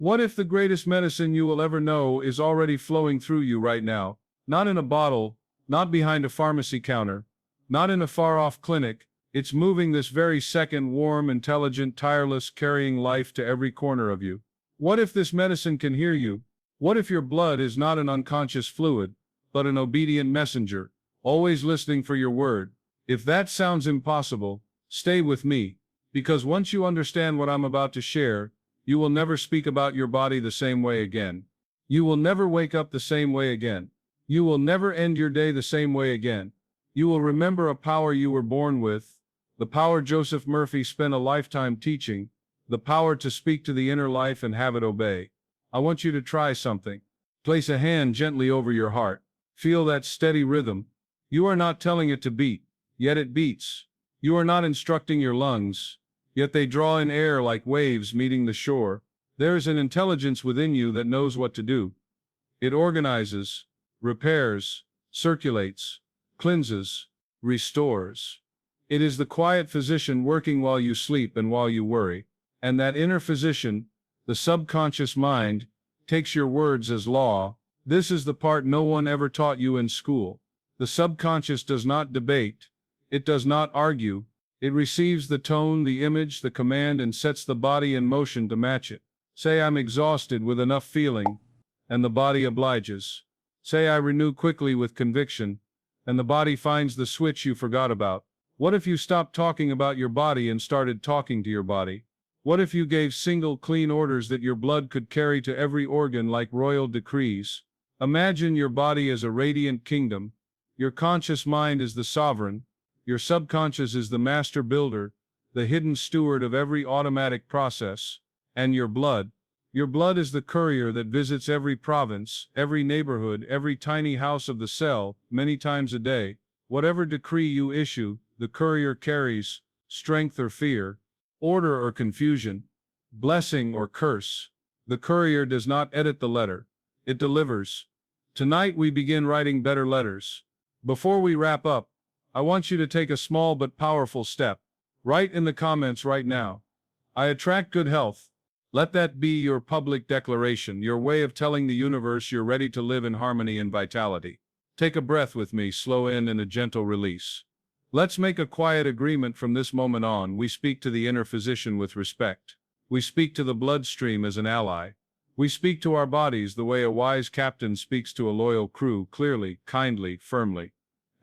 What if the greatest medicine you will ever know is already flowing through you right now? Not in a bottle, not behind a pharmacy counter, not in a far-off clinic. It's moving this very second, warm, intelligent, tireless, carrying life to every corner of you. What if this medicine can hear you? What if your blood is not an unconscious fluid, but an obedient messenger, always listening for your word? If that sounds impossible, stay with me, because once you understand what I'm about to share, you will never speak about your body the same way again. You will never wake up the same way again. You will never end your day the same way again. You will remember a power you were born with, the power Joseph Murphy spent a lifetime teaching, the power to speak to the inner life and have it obey. I want you to try something. Place a hand gently over your heart. Feel that steady rhythm. You are not telling it to beat, yet it beats. You are not instructing your lungs, yet they draw in air like waves meeting the shore. There is an intelligence within you that knows what to do. It organizes, repairs, circulates, cleanses, restores. It is the quiet physician working while you sleep and while you worry. And that inner physician, the subconscious mind, takes your words as law. This is the part no one ever taught you in school. The subconscious does not debate. It does not argue. It receives the tone, the image, the command, and sets the body in motion to match it. Say, I'm exhausted with enough feeling, and the body obliges. Say, I renew quickly with conviction, and the body finds the switch you forgot about. What if you stopped talking about your body and started talking to your body? What if you gave single, clean orders that your blood could carry to every organ like royal decrees? Imagine your body as a radiant kingdom. Your conscious mind is the sovereign. Your subconscious is the master builder, the hidden steward of every automatic process. And your blood is the courier that visits every province, every neighborhood, every tiny house of the cell, many times a day. Whatever decree you issue, the courier carries, strength or fear, order or confusion, blessing or curse. The courier does not edit the letter, it delivers. Tonight we begin writing better letters. Before we wrap up, I want you to take a small but powerful step. Write in the comments right now, I attract good health. Let that be your public declaration, your way of telling the universe you're ready to live in harmony and vitality. Take a breath with me, slow in and a gentle release. Let's make a quiet agreement from this moment on. We speak to the inner physician with respect. We speak to the bloodstream as an ally. We speak to our bodies the way a wise captain speaks to a loyal crew, clearly, kindly, firmly.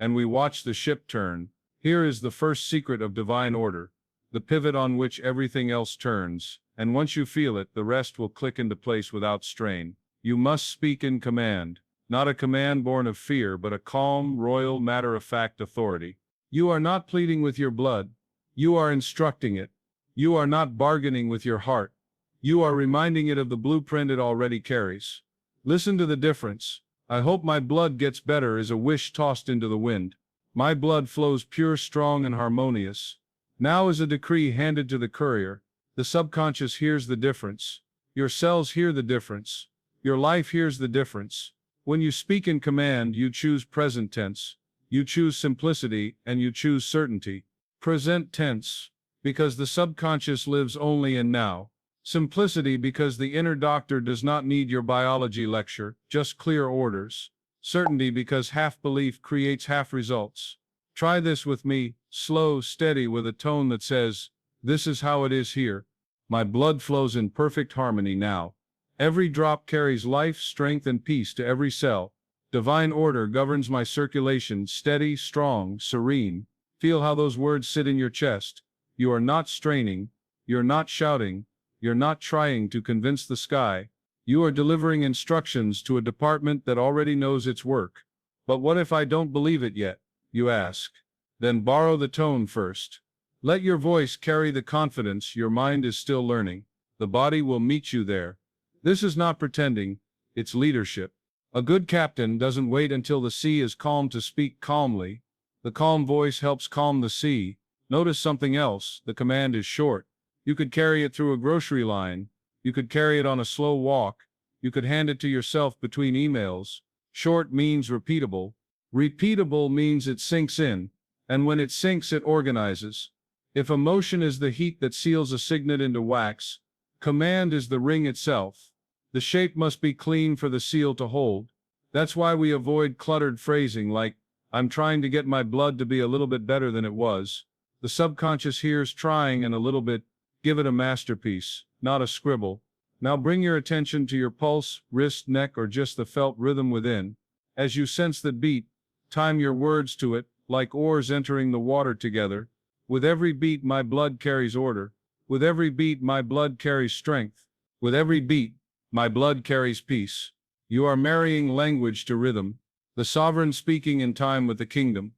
And we watch the ship turn. Here is the first secret of divine order, the pivot on which everything else turns. And once you feel it, the rest will click into place without strain. You must speak in command, not a command born of fear, but a calm, royal, matter-of-fact authority. You are not pleading with your blood. You are instructing it. You are not bargaining with your heart. You are reminding it of the blueprint it already carries. Listen to the difference. I hope my blood gets better is a wish tossed into the wind. My blood flows pure, strong, and harmonious. Now is a decree handed to the courier. The subconscious hears the difference. Your cells hear the difference. Your life hears the difference. When you speak in command, you choose present tense. You choose simplicity, and you choose certainty. Present tense, because the subconscious lives only in now. Simplicity, because the inner doctor does not need your biology lecture, just clear orders. Certainty, because half belief creates half results. Try this with me, slow, steady, with a tone that says, this is how it is here. My blood flows in perfect harmony now. Every drop carries life, strength, and peace to every cell. Divine order governs my circulation, steady, strong, serene. Feel how those words sit in your chest. You are not straining. You're not shouting. You're not trying to convince the sky. You are delivering instructions to a department that already knows its work. But what if I don't believe it yet? You ask. Then borrow the tone first. Let your voice carry the confidence your mind is still learning. The body will meet you there. This is not pretending, it's leadership. A good captain doesn't wait until the sea is calm to speak calmly. The calm voice helps calm the sea. Notice something else, the command is short. You could carry it through a grocery line. You could carry it on a slow walk. You could hand it to yourself between emails. Short means repeatable. Repeatable means it sinks in. And when it sinks, it organizes. If emotion is the heat that seals a signet into wax, command is the ring itself. The shape must be clean for the seal to hold. That's why we avoid cluttered phrasing like, I'm trying to get my blood to be a little bit better than it was. The subconscious hears trying and a little bit, give it a masterpiece, not a scribble. Now bring your attention to your pulse, wrist, neck, or just the felt rhythm within. As you sense that beat, time your words to it, like oars entering the water together. With every beat my blood carries order. With every beat my blood carries strength. With every beat, my blood carries peace. You are marrying language to rhythm, the sovereign speaking in time with the kingdom.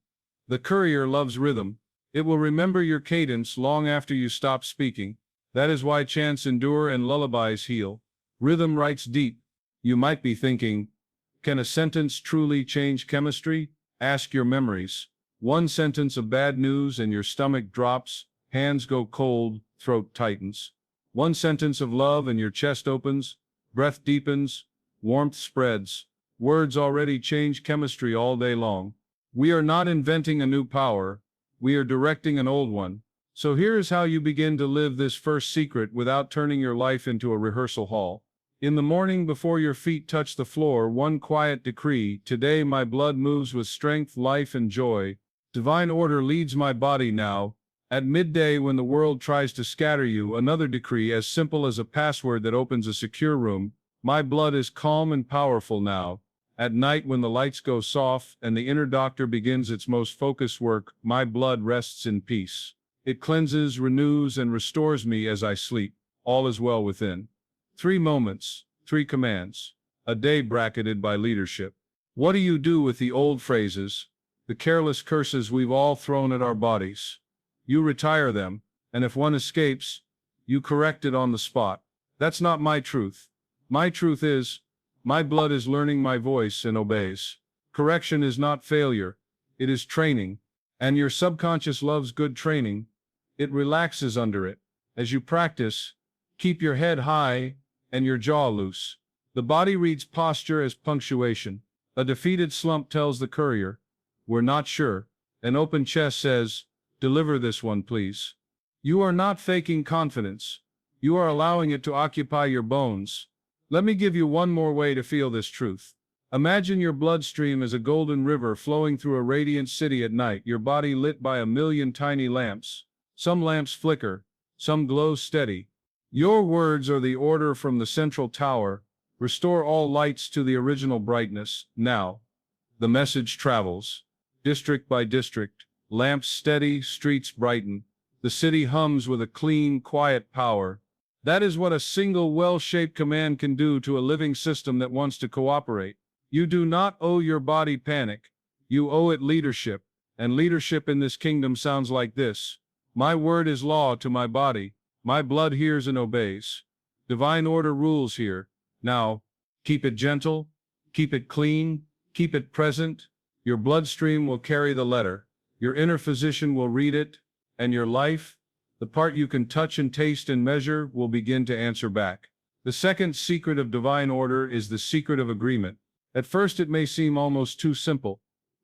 The courier loves rhythm. It will remember your cadence long after you stop speaking. That is why chants endure and lullabies heal. Rhythm writes deep. You might be thinking, can a sentence truly change chemistry? Ask your memories. One sentence of bad news and your stomach drops, hands go cold, throat tightens. One sentence of love and your chest opens, breath deepens, warmth spreads. Words already change chemistry all day long. We are not inventing a new power, we are directing an old one. So here is how you begin to live this first secret without turning your life into a rehearsal hall. In the morning before your feet touch the floor, one quiet decree: today my blood moves with strength, life, and joy. Divine order leads my body now. At midday when the world tries to scatter you, another decree as simple as a password that opens a secure room. My blood is calm and powerful now. At night when the lights go soft and the inner doctor begins its most focused work, my blood rests in peace. It cleanses, renews, and restores me as I sleep. All is well within. 3 moments, 3 commands. A day bracketed by leadership. What do you do with the old phrases, the careless curses we've all thrown at our bodies? You retire them, and if one escapes, you correct it on the spot. That's not my truth. My truth is, my blood is learning my voice and obeys. Correction is not failure, it is training. And your subconscious loves good training. It relaxes under it. As you practice, keep your head high and your jaw loose. The body reads posture as punctuation. A defeated slump tells the courier, we're not sure. An open chest says, deliver this one please. You are not faking confidence. You are allowing it to occupy your bones. Let me give you one more way to feel this truth. Imagine your bloodstream as a golden river flowing through a radiant city at night, your body lit by a million tiny lamps. Some lamps flicker, some glow steady. Your words are the order from the central tower. Restore all lights to the original brightness, now. The message travels. District by district, lamps steady, streets brighten. The city hums with a clean, quiet power. That is what a single well-shaped command can do to a living system that wants to cooperate. You do not owe your body panic. You owe it leadership. And leadership in this kingdom sounds like this. My word is law to my body. My blood hears and obeys. Divine order rules here. Now, keep it gentle, keep it clean, keep it present. Your bloodstream will carry the letter. Your inner physician will read it. And your life, the part you can touch and taste and measure, will begin to answer back. The second secret of divine order is the secret of agreement. At first it may seem almost too simple.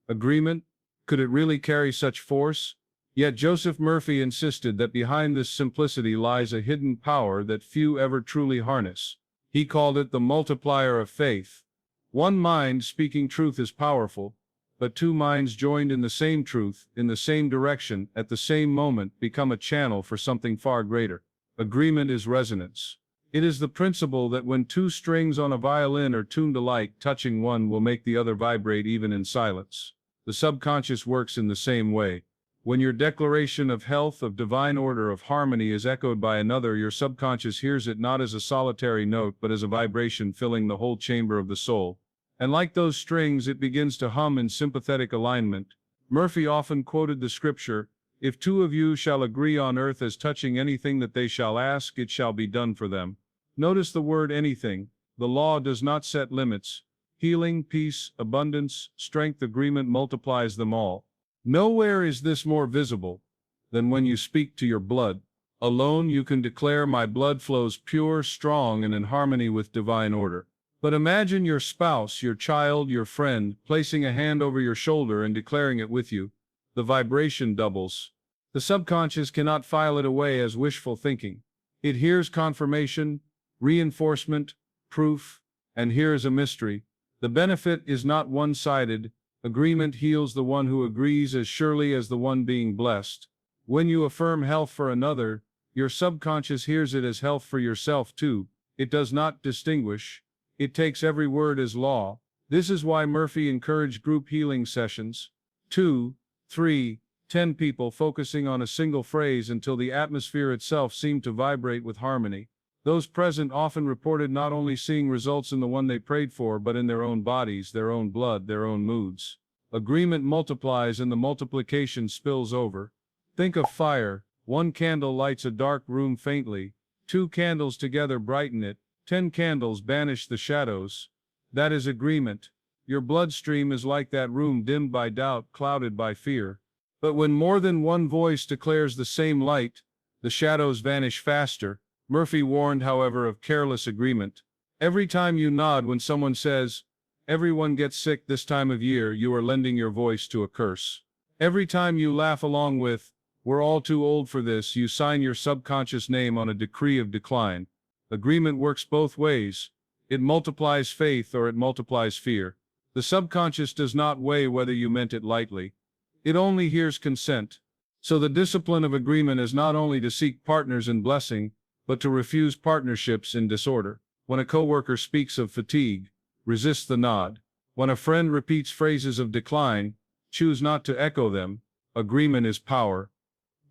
Agreement? Could it really carry such force? Yet Joseph Murphy insisted that behind this simplicity lies a hidden power that few ever truly harness. He called it the multiplier of faith. One mind speaking truth is powerful, but 2 minds joined in the same truth, in the same direction, at the same moment, become a channel for something far greater. Agreement is resonance. It is the principle that when 2 strings on a violin are tuned alike, touching one will make the other vibrate even in silence. The subconscious works in the same way. When your declaration of health, of divine order, of harmony is echoed by another, your subconscious hears it not as a solitary note but as a vibration filling the whole chamber of the soul. And like those strings, it begins to hum in sympathetic alignment. Murphy often quoted the scripture, if 2 of you shall agree on earth as touching anything that they shall ask, it shall be done for them. Notice the word anything. The law does not set limits. Healing, peace, abundance, strength, agreement multiplies them all. Nowhere is this more visible than when you speak to your blood. Alone you can declare my blood flows pure, strong, and in harmony with divine order. But imagine your spouse, your child, your friend, placing a hand over your shoulder and declaring it with you. The vibration doubles. The subconscious cannot file it away as wishful thinking. It hears confirmation, reinforcement, proof, and here is a mystery. The benefit is not one-sided. Agreement heals the one who agrees as surely as the one being blessed. When you affirm health for another, your subconscious hears it as health for yourself too. It does not distinguish. It takes every word as law. This is why Murphy encouraged group healing sessions. 2, 3, 10 people focusing on a single phrase until the atmosphere itself seemed to vibrate with harmony. Those present often reported not only seeing results in the one they prayed for, but in their own bodies, their own blood, their own moods. Agreement multiplies and the multiplication spills over. Think of fire. 1 candle lights a dark room faintly. 2 candles together brighten it. 10 candles banish the shadows. That is agreement. Your bloodstream is like that room dimmed by doubt, clouded by fear. But when more than one voice declares the same light, the shadows vanish faster. Murphy warned, however, of careless agreement. Every time you nod when someone says, "Everyone gets sick this time of year," you are lending your voice to a curse. Every time you laugh along with, "We're all too old for this," you sign your subconscious name on a decree of decline. Agreement works both ways. It multiplies faith or it multiplies fear. The subconscious does not weigh whether you meant it lightly. It only hears consent. So the discipline of agreement is not only to seek partners in blessing, but to refuse partnerships in disorder. When a coworker speaks of fatigue, resist the nod. When a friend repeats phrases of decline, choose not to echo them. Agreement is power.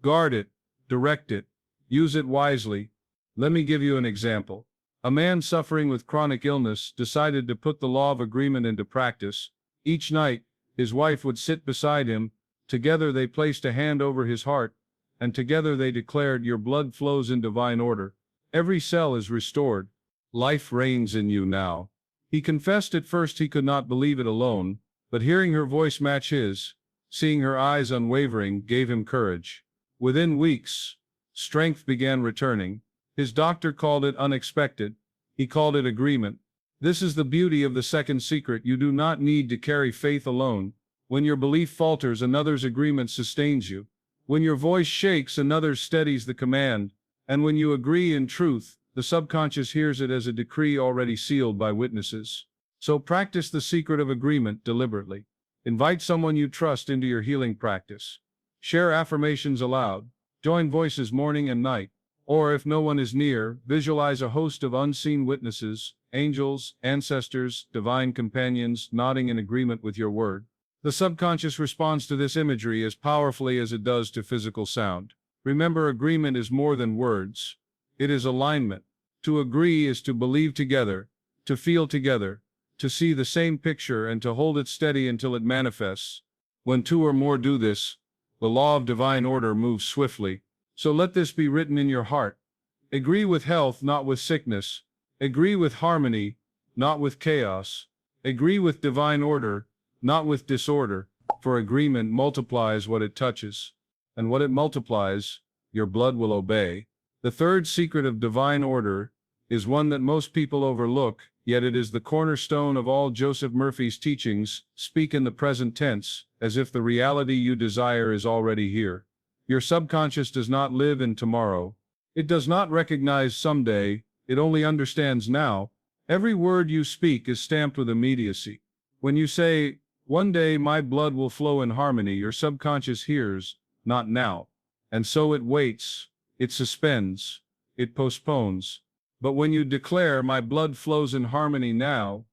Guard it, direct it, use it wisely. Let me give you an example. A man suffering with chronic illness decided to put the law of agreement into practice. Each night, his wife would sit beside him. Together they placed a hand over his heart, and together they declared, "Your blood flows in divine order. Every cell is restored. Life reigns in you now." He confessed at first he could not believe it alone, but hearing her voice match his, seeing her eyes unwavering, gave him courage. Within weeks, strength began returning. His doctor called it unexpected. He called it agreement. This is the beauty of the second secret. You do not need to carry faith alone. When your belief falters, another's agreement sustains you. When your voice shakes, another steadies the command. And when you agree in truth, the subconscious hears it as a decree already sealed by witnesses. So practice the secret of agreement deliberately. Invite someone you trust into your healing practice. Share affirmations aloud. Join voices morning and night. Or if no one is near, visualize a host of unseen witnesses, angels, ancestors, divine companions, nodding in agreement with your word. The subconscious responds to this imagery as powerfully as it does to physical sound. Remember, agreement is more than words. It is alignment. To agree is to believe together, to feel together, to see the same picture and to hold it steady until it manifests. When 2 or more do this, the law of divine order moves swiftly. So let this be written in your heart. Agree with health, not with sickness. Agree with harmony, not with chaos. Agree with divine order, not with disorder. For agreement multiplies what it touches. And what it multiplies, your blood will obey. The third secret of divine order is one that most people overlook, yet it is the cornerstone of all Joseph Murphy's teachings. Speak in the present tense, as if the reality you desire is already here. Your subconscious does not live in tomorrow. It does not recognize someday, it only understands now. Every word you speak is stamped with immediacy. When you say, "One day my blood will flow in harmony," your subconscious hears, "Not now." And so it waits, it suspends, it postpones. But when you declare, "My blood flows in harmony now,"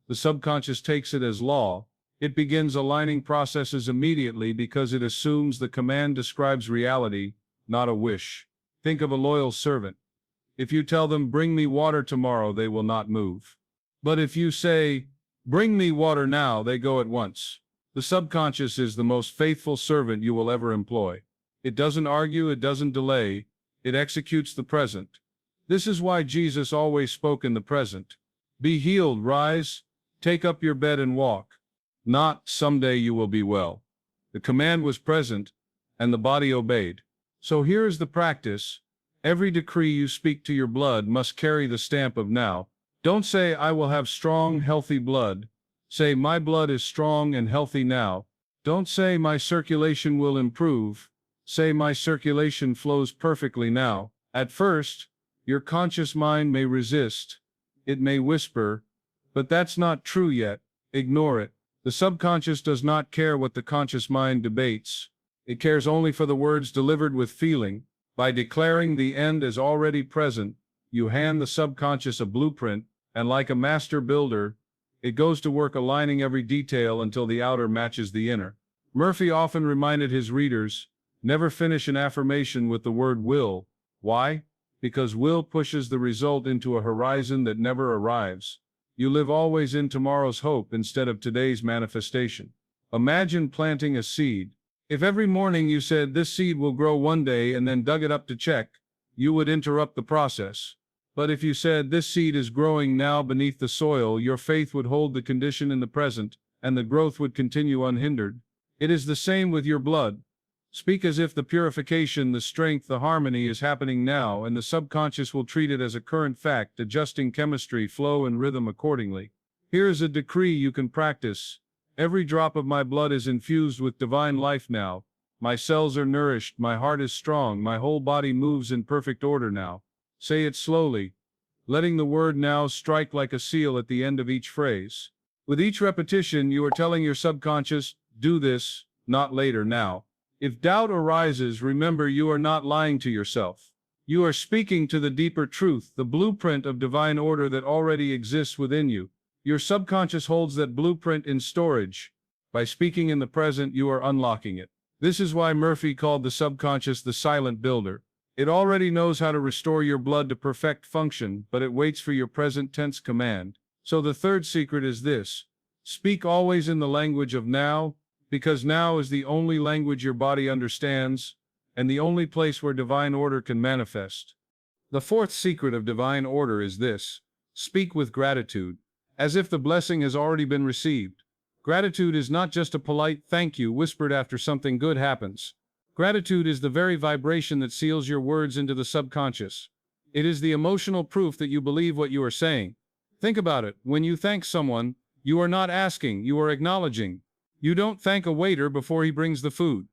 the subconscious takes it as law. It begins aligning processes immediately because it assumes the command describes reality, not a wish. Think of a loyal servant. If you tell them, "Bring me water tomorrow," they will not move. But if you say, "Bring me water now," they go at once. The subconscious is the most faithful servant you will ever employ. It doesn't argue, it doesn't delay, it executes the present. This is why Jesus always spoke in the present. Be healed, rise, take up your bed and walk. Not, "Someday you will be well." The command was present, and the body obeyed. So here is the practice. Every decree you speak to your blood must carry the stamp of now. Don't say, "I will have strong, healthy blood." Say, "My blood is strong and healthy now." Don't say, "My circulation will improve." Say, "My circulation flows perfectly now." At first, your conscious mind may resist. It may whisper, "But that's not true yet." Ignore it. The subconscious does not care what the conscious mind debates. It cares only for the words delivered with feeling. By declaring the end as already present, you hand the subconscious a blueprint, and like a master builder, it goes to work aligning every detail until the outer matches the inner. Murphy often reminded his readers, never finish an affirmation with the word will. Why? Because will pushes the result into a horizon that never arrives. You live always in tomorrow's hope instead of today's manifestation. Imagine planting a seed. If every morning you said this seed will grow one day and then dug it up to check, you would interrupt the process. But if you said this seed is growing now beneath the soil, your faith would hold the condition in the present, and the growth would continue unhindered. It is the same with your blood. Speak as if the purification, the strength, the harmony is happening now, and the subconscious will treat it as a current fact, adjusting chemistry, flow, and rhythm accordingly. Here is a decree you can practice. Every drop of my blood is infused with divine life now. My cells are nourished, my heart is strong, my whole body moves in perfect order now. Say it slowly, letting the word now strike like a seal at the end of each phrase. With each repetition, you are telling your subconscious, do this, not later, now. If doubt arises, remember you are not lying to yourself. You are speaking to the deeper truth, the blueprint of divine order that already exists within you. Your subconscious holds that blueprint in storage. By speaking in the present, you are unlocking it. This is why Murphy called the subconscious the silent builder. It already knows how to restore your blood to perfect function, but it waits for your present tense command. So the third secret is this: speak always in the language of now, because now is the only language your body understands, and the only place where divine order can manifest. The fourth secret of divine order is this: speak with gratitude, as if the blessing has already been received. Gratitude is not just a polite thank you whispered after something good happens. Gratitude is the very vibration that seals your words into the subconscious. It is the emotional proof that you believe what you are saying. Think about it. When you thank someone, you are not asking, you are acknowledging. You don't thank a waiter before he brings the food.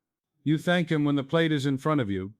You thank him when the plate is in front of you,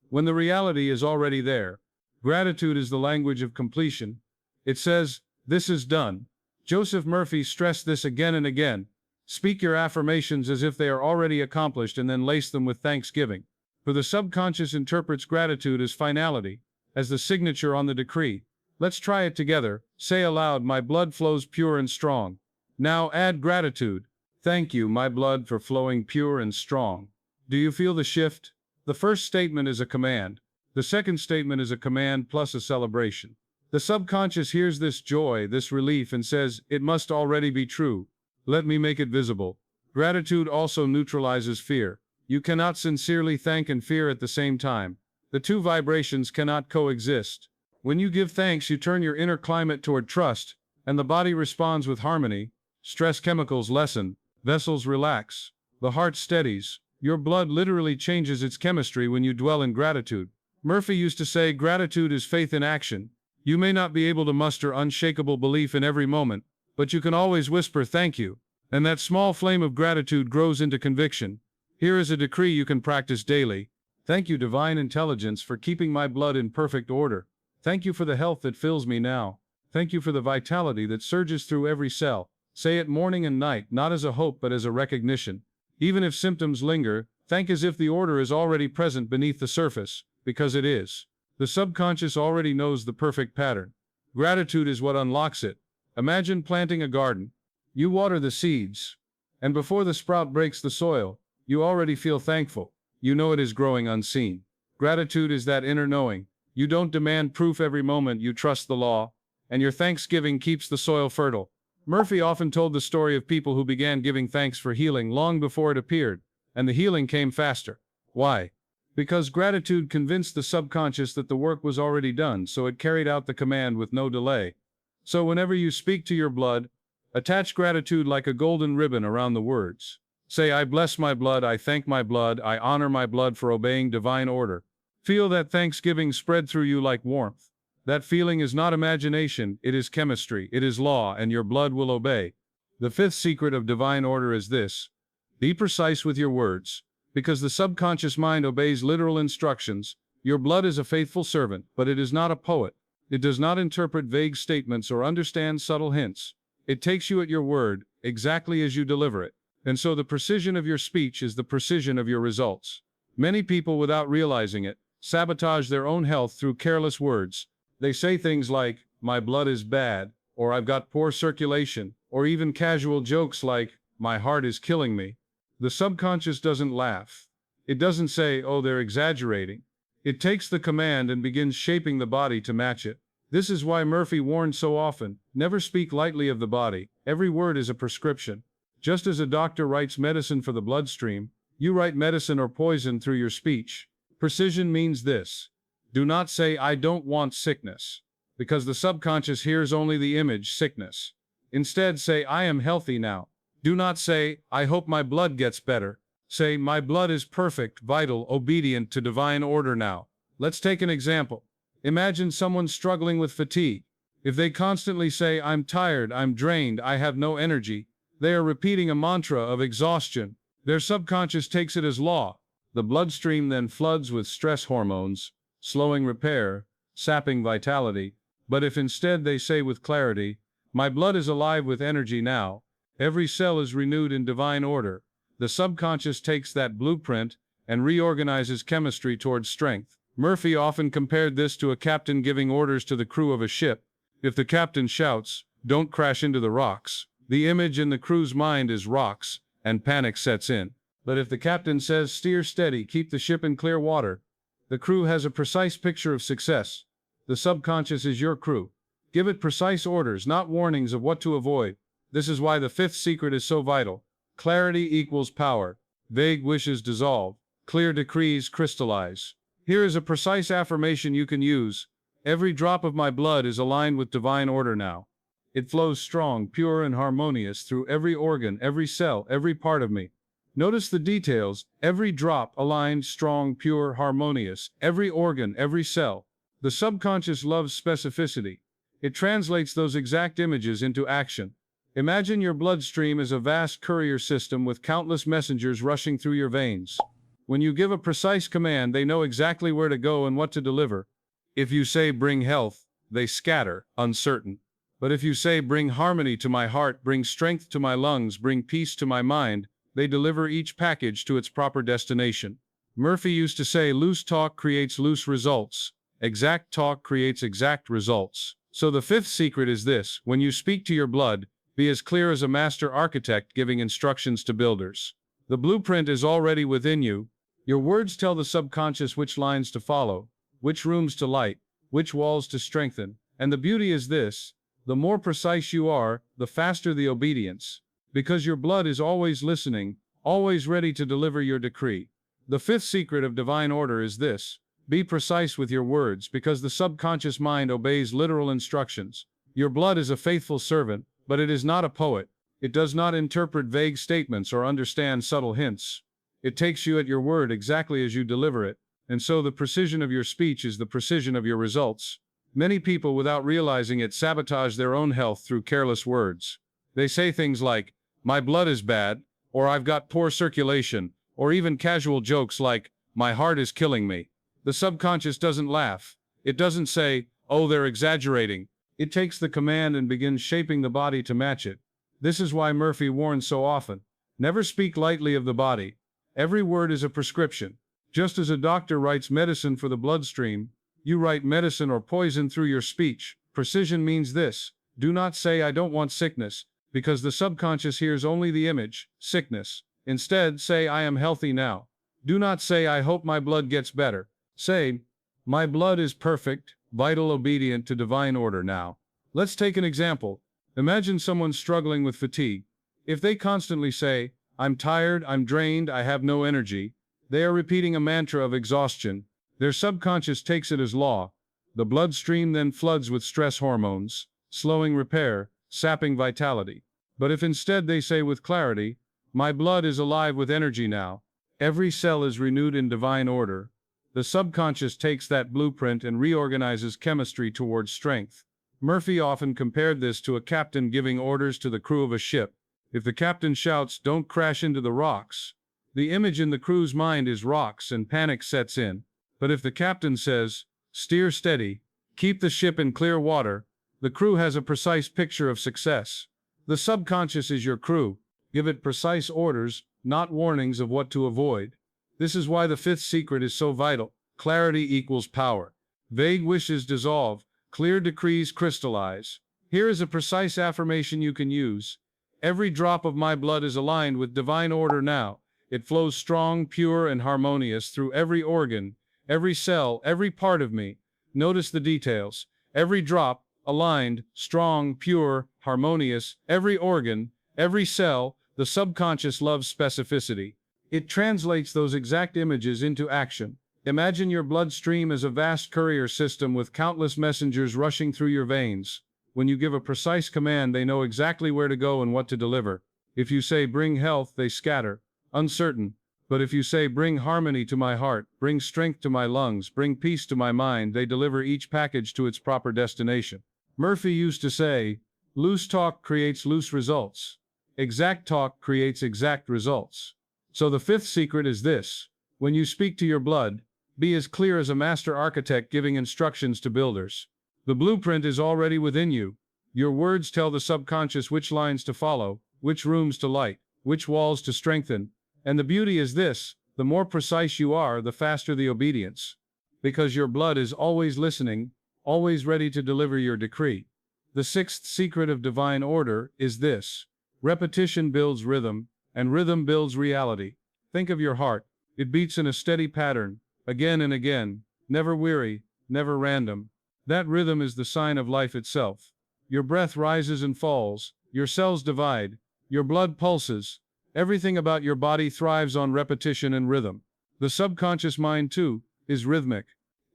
when the reality is already there. Gratitude is the language of completion. It says, "This is done." Joseph Murphy stressed this again and again. Speak your affirmations as if they are already accomplished and then lace them with thanksgiving. For the subconscious interprets gratitude as finality, as the signature on the decree. Let's try it together. Say aloud, my blood flows pure and strong. Now add gratitude. Thank you, my blood, for flowing pure and strong. Do you feel the shift? The first statement is a command. The second statement is a command plus a celebration. The subconscious hears this joy, this relief, and says, it must already be true. Let me make it visible. Gratitude also neutralizes fear. You cannot sincerely thank and fear at the same time. The two vibrations cannot coexist. When you give thanks, you turn your inner climate toward trust, and the body responds with harmony. Stress chemicals lessen, vessels relax, the heart steadies. Your blood literally changes its chemistry when you dwell in gratitude. Murphy used to say, gratitude is faith in action. You may not be able to muster unshakable belief in every moment, but you can always whisper thank you, and that small flame of gratitude grows into conviction. Here is a decree you can practice daily. Thank you, divine intelligence, for keeping my blood in perfect order. Thank you for the health that fills me now. Thank you for the vitality that surges through every cell. Say it morning and night, not as a hope but as a recognition. Even if symptoms linger, thank as if the order is already present beneath the surface, because it is. The subconscious already knows the perfect pattern. Gratitude is what unlocks it. Imagine planting a garden. You water the seeds, and before the sprout breaks the soil, you already feel thankful. You know it is growing unseen. Gratitude is that inner knowing. You don't demand proof every moment, you trust the law, and your thanksgiving keeps the soil fertile. Murphy often told the story of people who began giving thanks for healing long before it appeared, and the healing came faster. Why? Because gratitude convinced the subconscious that the work was already done, so it carried out the command with no delay. So whenever you speak to your blood, attach gratitude like a golden ribbon around the words. Say, I bless my blood, I thank my blood, I honor my blood for obeying divine order. Feel that thanksgiving spread through you like warmth. That feeling is not imagination, it is chemistry, it is law, and your blood will obey. The fifth secret of divine order is this: be precise with your words. Because the subconscious mind obeys literal instructions, your blood is a faithful servant, but it is not a poet. It does not interpret vague statements or understand subtle hints. It takes you at your word, exactly as you deliver it. And so the precision of your speech is the precision of your results. Many people, without realizing it, sabotage their own health through careless words. They say things like, "My blood is bad," or "I've got poor circulation," or even casual jokes like, "My heart is killing me." The subconscious doesn't laugh. It doesn't say, "Oh, they're exaggerating." It takes the command and begins shaping the body to match it. This is why Murphy warns so often, never speak lightly of the body. Every word is a prescription. Just as a doctor writes medicine for the bloodstream, you write medicine or poison through your speech. Precision means this. Do not say, "I don't want sickness," because the subconscious hears only the image, sickness. Instead, say, "I am healthy now." Do not say, "I hope my blood gets better." Say, "My blood is perfect, vital, obedient to divine order now." Let's take an example. Imagine someone struggling with fatigue. If they constantly say, "I'm tired, I'm drained, I have no energy," they are repeating a mantra of exhaustion. Their subconscious takes it as law. The bloodstream then floods with stress hormones, slowing repair, sapping vitality. But if instead they say with clarity, "My blood is alive with energy now, every cell is renewed in divine order," the subconscious takes that blueprint and reorganizes chemistry towards strength. Murphy often compared this to a captain giving orders to the crew of a ship. If the captain shouts, "Don't crash into the rocks," the image in the crew's mind is rocks, and panic sets in. But if the captain says, "Steer steady, keep the ship in clear water," the crew has a precise picture of success. The subconscious is your crew. Give it precise orders, not warnings of what to avoid. This is why the fifth secret is so vital. Clarity equals power. Vague wishes dissolve. Clear decrees crystallize. Here is a precise affirmation you can use. Every drop of my blood is aligned with divine order now. It flows strong, pure, and harmonious through every organ, every cell, every part of me. Notice the details. Every drop aligned, strong, pure, harmonious. Every organ, every cell. The subconscious loves specificity. It translates those exact images into action. Imagine your bloodstream as a vast courier system with countless messengers rushing through your veins. When you give a precise command, they know exactly where to go and what to deliver. If you say, "Bring health," they scatter, uncertain. But if you say, "Bring harmony to my heart, bring strength to my lungs, bring peace to my mind," they deliver each package to its proper destination. Murphy used to say, "Loose talk creates loose results. Exact talk creates exact results." So the fifth secret is this: when you speak to your blood, be as clear as a master architect giving instructions to builders. The blueprint is already within you. Your words tell the subconscious which lines to follow, which rooms to light, which walls to strengthen. And the beauty is this: the more precise you are, the faster the obedience. Because your blood is always listening, always ready to deliver your decree. The fifth secret of divine order is this: be precise with your words, because the subconscious mind obeys literal instructions. Your blood is a faithful servant, but it is not a poet. It does not interpret vague statements or understand subtle hints. It takes you at your word exactly as you deliver it, and so the precision of your speech is the precision of your results. Many people, without realizing it, sabotage their own health through careless words. They say things like, "My blood is bad," or "I've got poor circulation," or even casual jokes like, "My heart is killing me." The subconscious doesn't laugh. It doesn't say, "Oh, they're exaggerating." It takes the command and begins shaping the body to match it. This is why Murphy warns so often. Never speak lightly of the body. Every word is a prescription. Just as a doctor writes medicine for the bloodstream, you write medicine or poison through your speech. Precision means this: do not say, "I don't want sickness," because the subconscious hears only the image, sickness. Instead, say, "I am healthy now." Do not say, "I hope my blood gets better." Say, "My blood is perfect, vital, obedient to divine order now." Let's take an example. Imagine someone struggling with fatigue. If they constantly say, "I'm tired, I'm drained, I have no energy," they are repeating a mantra of exhaustion. Their subconscious takes it as law. The bloodstream then floods with stress hormones, slowing repair, sapping vitality. But if instead they say with clarity, "My blood is alive with energy now, every cell is renewed in divine order," the subconscious takes that blueprint and reorganizes chemistry towards strength. Murphy often compared this to a captain giving orders to the crew of a ship. If the captain shouts, "Don't crash into the rocks," the image in the crew's mind is rocks and panic sets in. But if the captain says, "Steer steady, Keep the ship in clear water. The crew has a precise picture of success. The subconscious is your crew. Give it precise orders, not warnings of what to avoid. This is why the fifth secret is so vital. Clarity equals power. Vague wishes dissolve. Clear decrees crystallize. Here is a precise affirmation you can use. Every drop of my blood is aligned with divine order now. It flows strong, pure, and harmonious through every organ, every cell, every part of me. Notice the details. Every drop, aligned, strong, pure, harmonious, every organ, every cell. The subconscious loves specificity. It translates those exact images into action. Imagine your bloodstream as a vast courier system with countless messengers rushing through your veins. When you give a precise command, they know exactly where to go and what to deliver. If you say, bring health, they scatter, uncertain. But if you say, bring harmony to my heart, bring strength to my lungs, bring peace to my mind, they deliver each package to its proper destination. Murphy used to say, loose talk creates loose results. Exact talk creates exact results. So the fifth secret is this. When you speak to your blood, be as clear as a master architect giving instructions to builders. The blueprint is already within you. Your words tell the subconscious which lines to follow, which rooms to light, which walls to strengthen. And the beauty is this, the more precise you are, the faster the obedience. Because your blood is always listening, always ready to deliver your decree. The sixth secret of divine order is this. Repetition builds rhythm, and rhythm builds reality. Think of your heart. It beats in a steady pattern, again and again, never weary, never random. That rhythm is the sign of life itself. Your breath rises and falls, your cells divide, your blood pulses. Everything about your body thrives on repetition and rhythm. The subconscious mind, too, is rhythmic.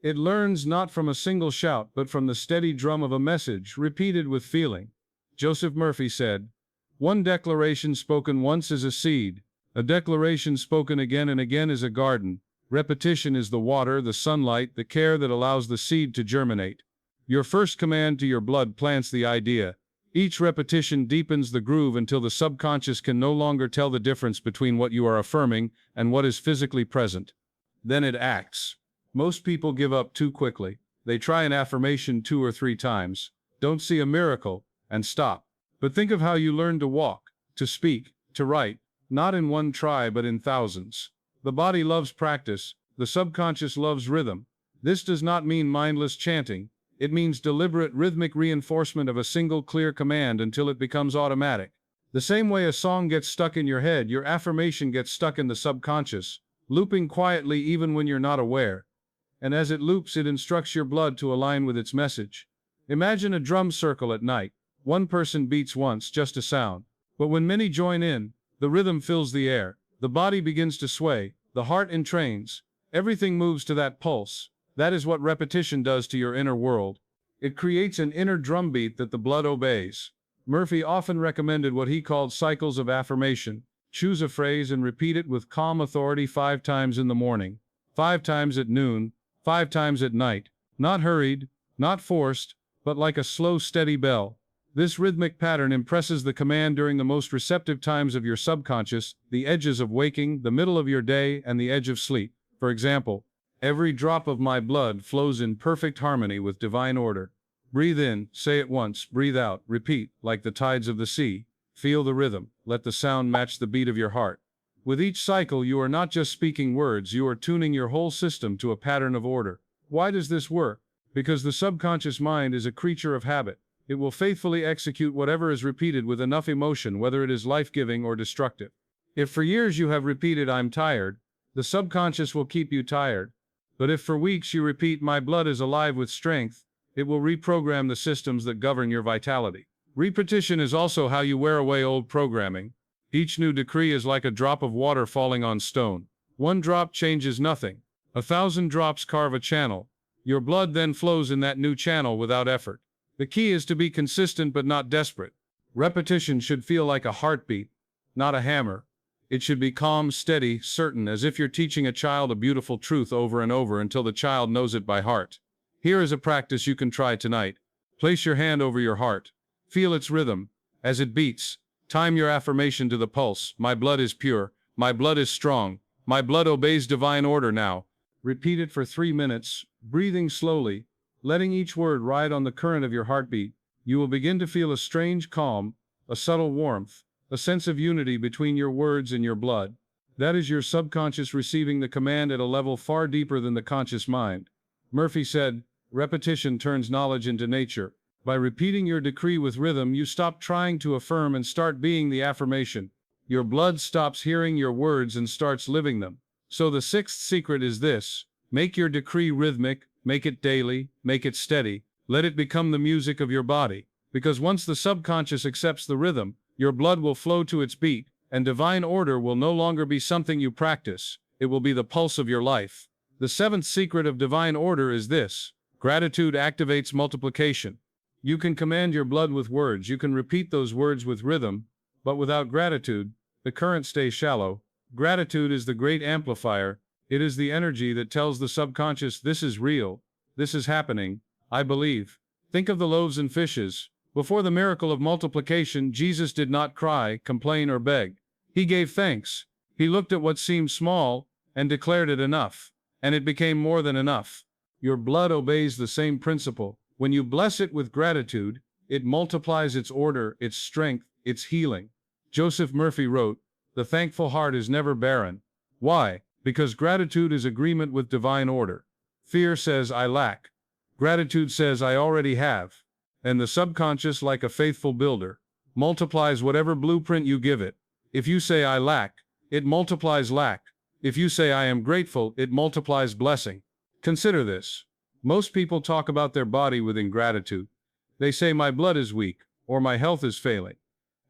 It learns not from a single shout, but from the steady drum of a message, repeated with feeling. Joseph Murphy said, one declaration spoken once is a seed. A declaration spoken again and again is a garden. Repetition is the water, the sunlight, the care that allows the seed to germinate. Your first command to your blood plants the idea. Each repetition deepens the groove until the subconscious can no longer tell the difference between what you are affirming and what is physically present. Then it acts. Most people give up too quickly. They try an affirmation 2 or 3 times, don't see a miracle, and stop. But think of how you learn to walk, to speak, to write, not in one try but in thousands. The body loves practice, the subconscious loves rhythm. This does not mean mindless chanting. It means deliberate rhythmic reinforcement of a single clear command until it becomes automatic. The same way a song gets stuck in your head, your affirmation gets stuck in the subconscious, looping quietly even when you're not aware. And as it loops, it instructs your blood to align with its message. Imagine a drum circle at night. One person beats once, just a sound. But when many join in, the rhythm fills the air. The body begins to sway, the heart entrains. Everything moves to that pulse. That is what repetition does to your inner world. It creates an inner drumbeat that the blood obeys. Murphy often recommended what he called cycles of affirmation. Choose a phrase and repeat it with calm authority 5 times in the morning, 5 times at noon, 5 times at night. Not hurried, not forced, but like a slow, steady bell. This rhythmic pattern impresses the command during the most receptive times of your subconscious, the edges of waking, the middle of your day, and the edge of sleep. For example, every drop of my blood flows in perfect harmony with divine order. Breathe in, say it once, breathe out, repeat, like the tides of the sea. Feel the rhythm, let the sound match the beat of your heart. With each cycle, you are not just speaking words, you are tuning your whole system to a pattern of order. Why does this work? Because the subconscious mind is a creature of habit. It will faithfully execute whatever is repeated with enough emotion, whether it is life-giving or destructive. If for years you have repeated, I'm tired, the subconscious will keep you tired. But if for weeks you repeat, my blood is alive with strength, it will reprogram the systems that govern your vitality. Repetition is also how you wear away old programming. Each new decree is like a drop of water falling on stone. One drop changes nothing. 1,000 drops carve a channel. Your blood then flows in that new channel without effort. The key is to be consistent but not desperate. Repetition should feel like a heartbeat, not a hammer. It should be calm, steady, certain, as if you're teaching a child a beautiful truth over and over until the child knows it by heart. Here is a practice you can try tonight. Place your hand over your heart. Feel its rhythm. As it beats, time your affirmation to the pulse. My blood is pure. My blood is strong. My blood obeys divine order now. Repeat it for 3 minutes, breathing slowly, letting each word ride on the current of your heartbeat, you will begin to feel a strange calm, a subtle warmth, a sense of unity between your words and your blood. That is your subconscious receiving the command at a level far deeper than the conscious mind. Murphy said, repetition turns knowledge into nature. By repeating your decree with rhythm, you stop trying to affirm and start being the affirmation. Your blood stops hearing your words and starts living them. So the sixth secret is this: make your decree rhythmic, make it daily, make it steady, let it become the music of your body. Because once the subconscious accepts the rhythm, your blood will flow to its beat, and divine order will no longer be something you practice, it will be the pulse of your life. The seventh secret of divine order is this: gratitude activates multiplication. You can command your blood with words, you can repeat those words with rhythm, but without gratitude, the current stays shallow. Gratitude is the great amplifier. It is the energy that tells the subconscious, this is real, this is happening, I believe. Think of the loaves and fishes. Before the miracle of multiplication, Jesus did not cry, complain, or beg. He gave thanks. He looked at what seemed small and declared it enough, and it became more than enough. Your blood obeys the same principle. When you bless it with gratitude, it multiplies its order, its strength, its healing. Joseph Murphy wrote, "The thankful heart is never barren." Why? Because gratitude is agreement with divine order. Fear says, I lack. Gratitude says, I already have. And the subconscious, like a faithful builder, multiplies whatever blueprint you give it. If you say, I lack, it multiplies lack. If you say, I am grateful, it multiplies blessing. Consider this. Most people talk about their body with ingratitude. They say, my blood is weak, or my health is failing.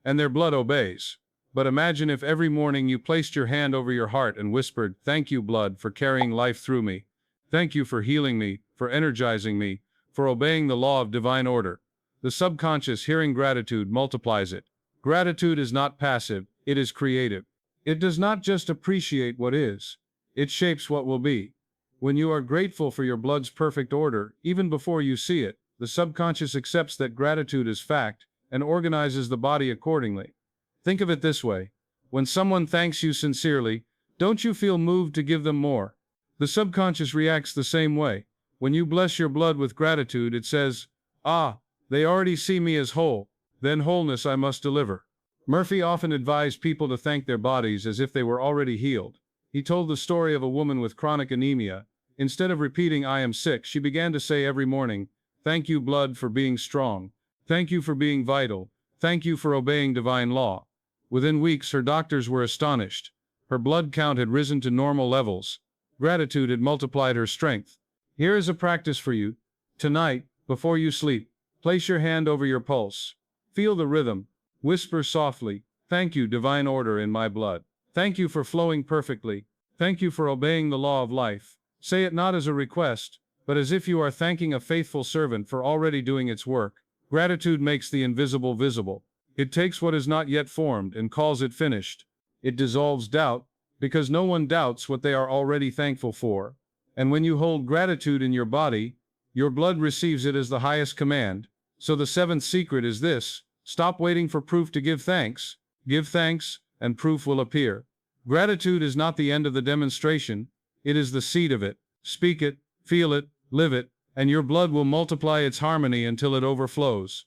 And their blood obeys. But imagine if every morning you placed your hand over your heart and whispered, thank you, blood, for carrying life through me. Thank you for healing me, for energizing me, for obeying the law of divine order. The subconscious, hearing gratitude, multiplies it. Gratitude is not passive, it is creative. It does not just appreciate what is, it shapes what will be. When you are grateful for your blood's perfect order, even before you see it, the subconscious accepts that gratitude is fact and organizes the body accordingly. Think of it this way. When someone thanks you sincerely, don't you feel moved to give them more? The subconscious reacts the same way. When you bless your blood with gratitude, it says, ah, they already see me as whole, then wholeness I must deliver. Murphy often advised people to thank their bodies as if they were already healed. He told the story of a woman with chronic anemia. Instead of repeating, I am sick, she began to say every morning, thank you, blood, for being strong. Thank you for being vital. Thank you for obeying divine law. Within weeks, her doctors were astonished. Her blood count had risen to normal levels. Gratitude had multiplied her strength. Here is a practice for you. Tonight, before you sleep, place your hand over your pulse. Feel the rhythm. Whisper softly, thank you, divine order in my blood. Thank you for flowing perfectly. Thank you for obeying the law of life. Say it not as a request, but as if you are thanking a faithful servant for already doing its work. Gratitude makes the invisible visible. It takes what is not yet formed and calls it finished. It dissolves doubt, because no one doubts what they are already thankful for. And when you hold gratitude in your body, your blood receives it as the highest command. So the seventh secret is this: stop waiting for proof to give thanks. Give thanks, and proof will appear. Gratitude is not the end of the demonstration, it is the seed of it. Speak it, feel it, live it, and your blood will multiply its harmony until it overflows.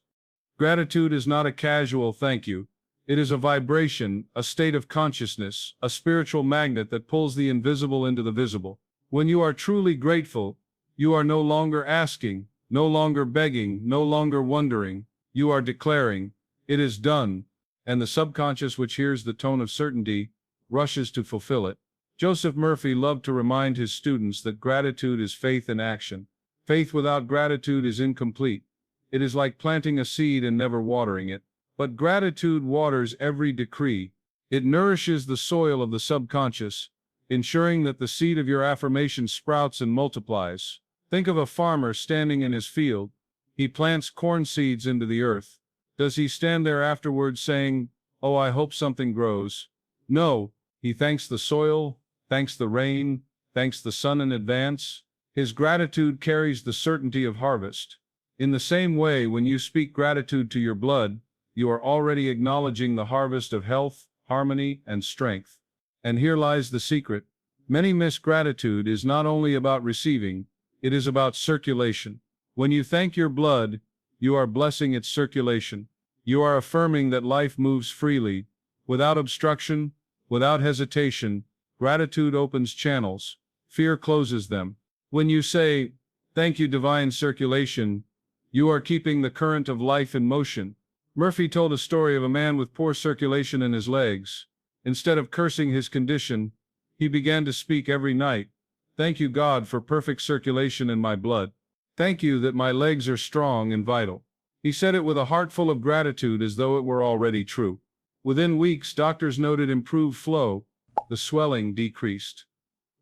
Gratitude is not a casual thank you. It is a vibration, a state of consciousness, a spiritual magnet that pulls the invisible into the visible. When you are truly grateful, you are no longer asking, no longer begging, no longer wondering. You are declaring, it is done, and the subconscious, which hears the tone of certainty, rushes to fulfill it. Joseph Murphy loved to remind his students that gratitude is faith in action. Faith without gratitude is incomplete. It is like planting a seed and never watering it. But gratitude waters every decree. It nourishes the soil of the subconscious, ensuring that the seed of your affirmation sprouts and multiplies. Think of a farmer standing in his field. He plants corn seeds into the earth. Does he stand there afterwards saying, oh, I hope something grows? No, he thanks the soil, thanks the rain, thanks the sun in advance. His gratitude carries the certainty of harvest. In the same way, when you speak gratitude to your blood, you are already acknowledging the harvest of health, harmony, and strength. And here lies the secret. Many miss gratitude is not only about receiving, it is about circulation. When you thank your blood, you are blessing its circulation. You are affirming that life moves freely, without obstruction, without hesitation. Gratitude opens channels, fear closes them. When you say, "Thank you, divine circulation," you are keeping the current of life in motion. Murphy told a story of a man with poor circulation in his legs. Instead of cursing his condition, he began to speak every night, "Thank you, God, for perfect circulation in my blood. Thank you that my legs are strong and vital." He said it with a heart full of gratitude as though it were already true. Within weeks, doctors noted improved flow. The swelling decreased.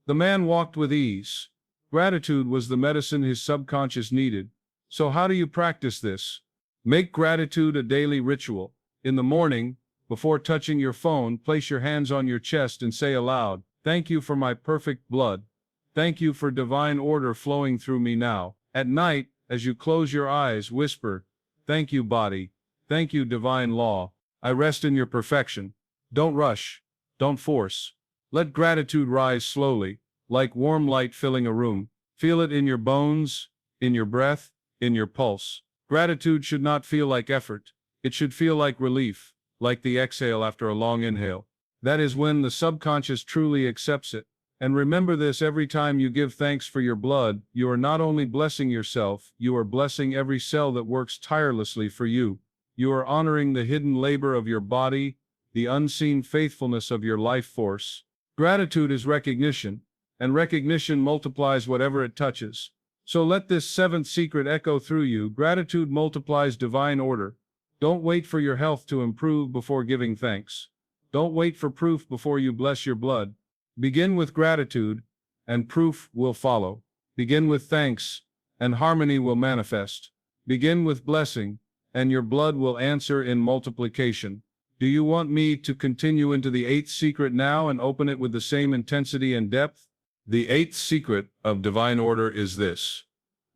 The man walked with ease. Gratitude was the medicine his subconscious needed. So how do you practice this? Make gratitude a daily ritual. In the morning, before touching your phone, place your hands on your chest and say aloud, "Thank you for my perfect blood. Thank you for divine order flowing through me now." At night, as you close your eyes, whisper, "Thank you, body. Thank you, divine law. I rest in your perfection." Don't rush. Don't force. Let gratitude rise slowly, like warm light filling a room. Feel it in your bones, in your breath, in your pulse. Gratitude should not feel like effort. It should feel like relief, like the exhale after a long inhale. That is when the subconscious truly accepts it. And remember this: every time you give thanks for your blood, you are not only blessing yourself, you are blessing every cell that works tirelessly for you. You are honoring the hidden labor of your body, the unseen faithfulness of your life force. Gratitude is recognition, and recognition multiplies whatever it touches. So let this seventh secret echo through you: gratitude multiplies divine order. Don't wait for your health to improve before giving thanks. Don't wait for proof before you bless your blood. Begin with gratitude, and proof will follow. Begin with thanks, and harmony will manifest. Begin with blessing, and your blood will answer in multiplication. Do you want me to continue into the eighth secret now and open it with the same intensity and depth? The eighth secret of divine order is this: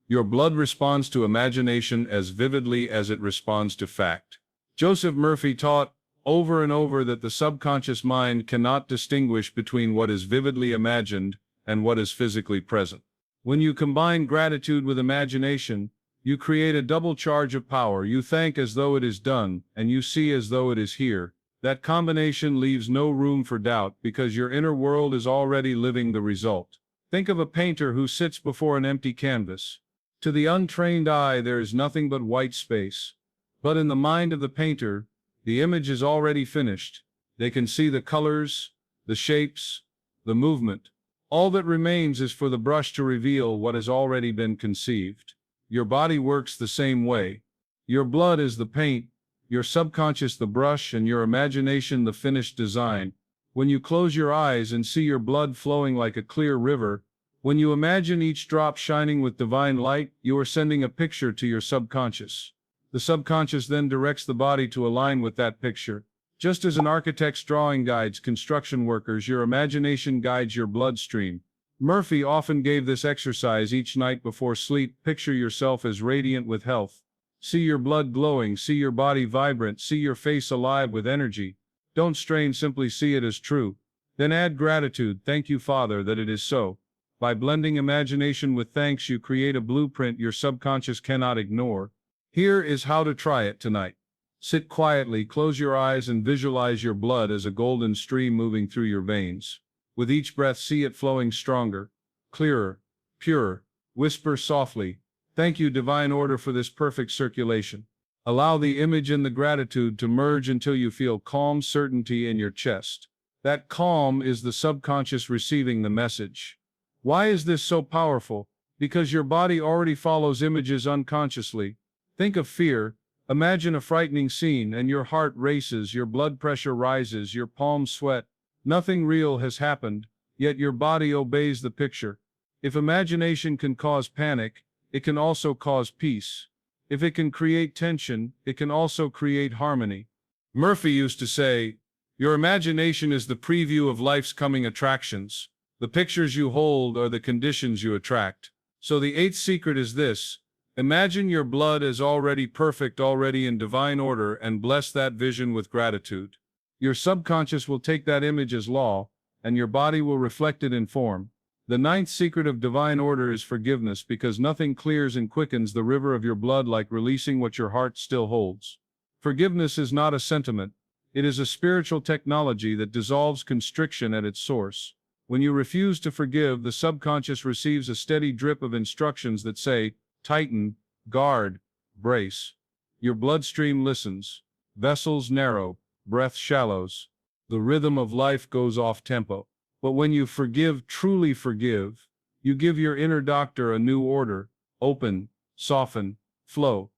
your blood responds to imagination as vividly as it responds to fact. Joseph Murphy taught over and over that the subconscious mind cannot distinguish between what is vividly imagined and what is physically present. When you combine gratitude with imagination, you create a double charge of power. You thank as though it is done, and you see as though it is here. That combination leaves no room for doubt because your inner world is already living the result. Think of a painter who sits before an empty canvas. To the untrained eye, there is nothing but white space. But in the mind of the painter, the image is already finished. They can see the colors, the shapes, the movement. All that remains is for the brush to reveal what has already been conceived. Your body works the same way. Your blood is the paint, your subconscious the brush, and your imagination the finished design. When you close your eyes and see your blood flowing like a clear river, when you imagine each drop shining with divine light, you are sending a picture to your subconscious. The subconscious then directs the body to align with that picture. Just as an architect's drawing guides construction workers, your imagination guides your bloodstream. Murphy often gave this exercise each night before sleep. Picture yourself as radiant with health. See your blood glowing, see your body vibrant, see your face alive with energy. Don't strain, simply see it as true. Then add gratitude. Thank you, Father, that it is so. By blending imagination with thanks, you create a blueprint your subconscious cannot ignore. Here is how to try it tonight. Sit quietly, close your eyes, and visualize your blood as a golden stream moving through your veins. With each breath, see it flowing stronger, clearer, purer. Whisper softly, "Thank you, divine order, for this perfect circulation." Allow the image and the gratitude to merge until you feel calm certainty in your chest. That calm is the subconscious receiving the message. Why is this so powerful? Because your body already follows images unconsciously. Think of fear. Imagine a frightening scene, and your heart races, your blood pressure rises, your palms sweat. Nothing real has happened, yet your body obeys the picture. If imagination can cause panic, it can also cause peace. If it can create tension, it can also create harmony. Murphy used to say, "Your imagination is the preview of life's coming attractions. The pictures you hold are the conditions you attract." So the eighth secret is this: imagine your blood as already perfect, already in divine order, and bless that vision with gratitude. Your subconscious will take that image as law, and your body will reflect it in form. The ninth secret of divine order is forgiveness, because nothing clears and quickens the river of your blood like releasing what your heart still holds. Forgiveness is not a sentiment. It is a spiritual technology that dissolves constriction at its source. When you refuse to forgive, the subconscious receives a steady drip of instructions that say, tighten, guard, brace. Your bloodstream listens. Vessels narrow, breath shallows. The rhythm of life goes off tempo. But when you forgive, truly forgive, you give your inner doctor a new order: open, soften, flow.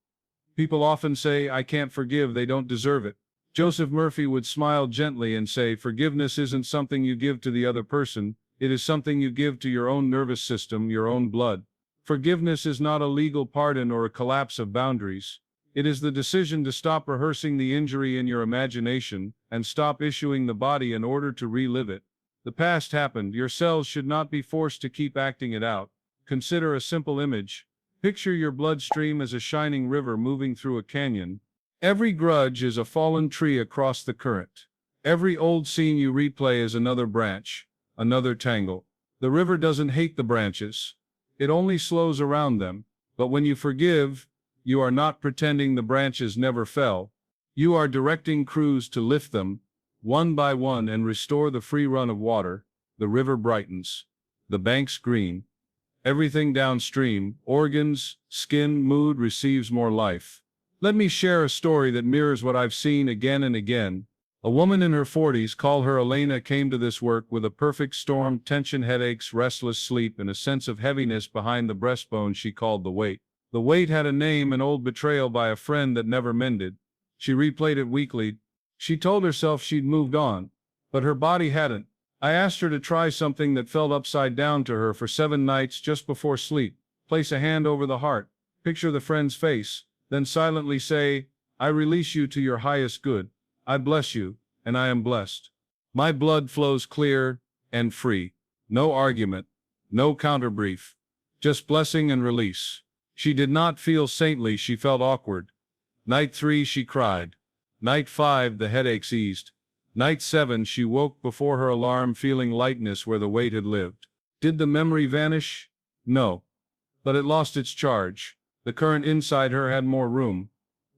People often say, I can't forgive, they don't deserve it. Joseph Murphy would smile gently and say, forgiveness isn't something you give to the other person, it is something you give to your own nervous system, your own blood. Forgiveness is not a legal pardon or a collapse of boundaries. It is the decision to stop rehearsing the injury in your imagination and stop issuing the body an order to relive it. The past happened, your cells should not be forced to keep acting it out. Consider a simple image. Picture your bloodstream as a shining river moving through a canyon. Every grudge is a fallen tree across the current. Every old scene you replay is another branch, another tangle. The river doesn't hate the branches. It only slows around them. But when you forgive, you are not pretending the branches never fell. You are directing crews to lift them, one by one, and restore the free run of water. The river brightens. The banks green. Everything downstream, organs, skin, mood, receives more life. Let me share a story that mirrors what I've seen again and again. A woman in her 40s, call her Elena, came to this work with a perfect storm: tension, headaches, restless sleep, and a sense of heaviness behind the breastbone she called the weight. The weight had a name: an old betrayal by a friend that never mended. She replayed it weekly. She told herself she'd moved on, but her body hadn't. I asked her to try something that felt upside down to her for 7 nights just before sleep. Place a hand over the heart, picture the friend's face, then silently say, I release you to your highest good. I bless you, and I am blessed. My blood flows clear and free. No argument, no counterbrief, just blessing and release. She did not feel saintly, she felt awkward. Night 3, she cried. Night 5, the headaches eased. Night 7, she woke before her alarm, feeling lightness where the weight had lived. Did the memory vanish? No. But it lost its charge. The current inside her had more room.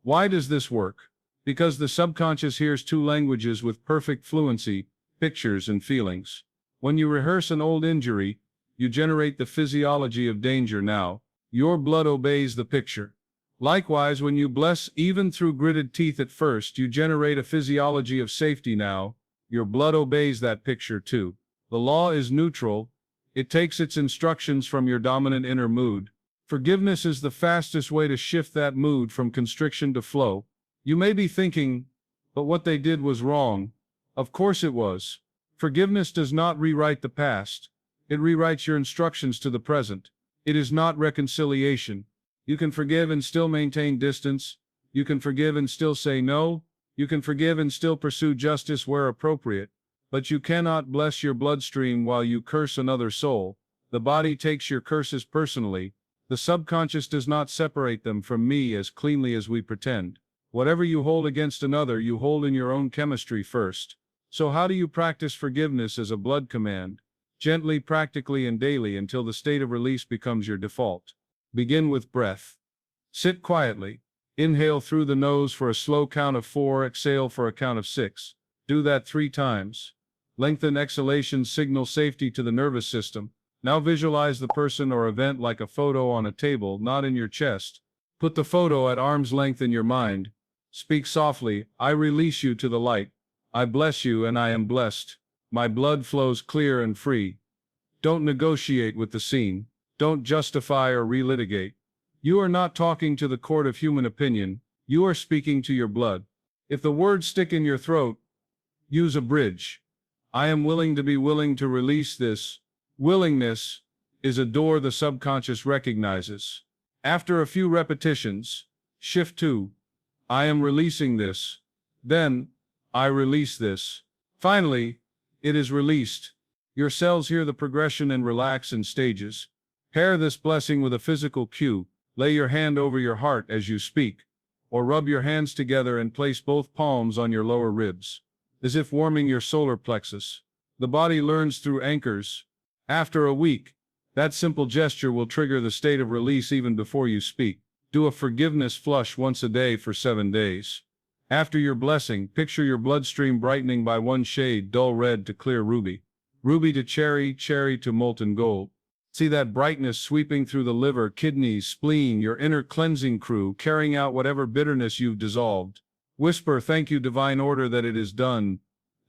Why does this work? Because the subconscious hears 2 languages with perfect fluency: pictures and feelings. When you rehearse an old injury, you generate the physiology of danger now. Your blood obeys the picture. Likewise, when you bless, even through gritted teeth at first, you generate a physiology of safety now. Your blood obeys that picture too. The law is neutral. It takes its instructions from your dominant inner mood. Forgiveness is the fastest way to shift that mood from constriction to flow. You may be thinking, but what they did was wrong. Of course it was. Forgiveness does not rewrite the past. It rewrites your instructions to the present. It is not reconciliation. You can forgive and still maintain distance. You can forgive and still say no. You can forgive and still pursue justice where appropriate. But you cannot bless your bloodstream while you curse another soul. The body takes your curses personally. The subconscious does not separate them from me as cleanly as we pretend. Whatever you hold against another, you hold in your own chemistry first. So how do you practice forgiveness as a blood command? Gently, practically, and daily, until the state of release becomes your default. Begin with breath. Sit quietly. Inhale through the nose for a slow count of 4, exhale for a count of 6. Do that 3 times. Lengthen exhalations signal safety to the nervous system. Now visualize the person or event like a photo on a table, not in your chest. Put the photo at arm's length in your mind. Speak softly, I release you to the light. I bless you and I am blessed. My blood flows clear and free. Don't negotiate with the scene. Don't justify or relitigate. You are not talking to the court of human opinion. You are speaking to your blood. If the words stick in your throat, use a bridge. I am willing to be willing to release this. Willingness is a door the subconscious recognizes. After a few repetitions, shift to, I am releasing this. Then, I release this. Finally, it is released. Your cells hear the progression and relax in stages. Pair this blessing with a physical cue. Lay your hand over your heart as you speak, or rub your hands together and place both palms on your lower ribs, as if warming your solar plexus. The body learns through anchors. After a week, that simple gesture will trigger the state of release even before you speak. Do a forgiveness flush once a day for 7 days. After your blessing, picture your bloodstream brightening by one shade, dull red to clear ruby, ruby to cherry, cherry to molten gold. See that brightness sweeping through the liver, kidneys, spleen, your inner cleansing crew, carrying out whatever bitterness you've dissolved. Whisper, "Thank you, divine order, that it is done."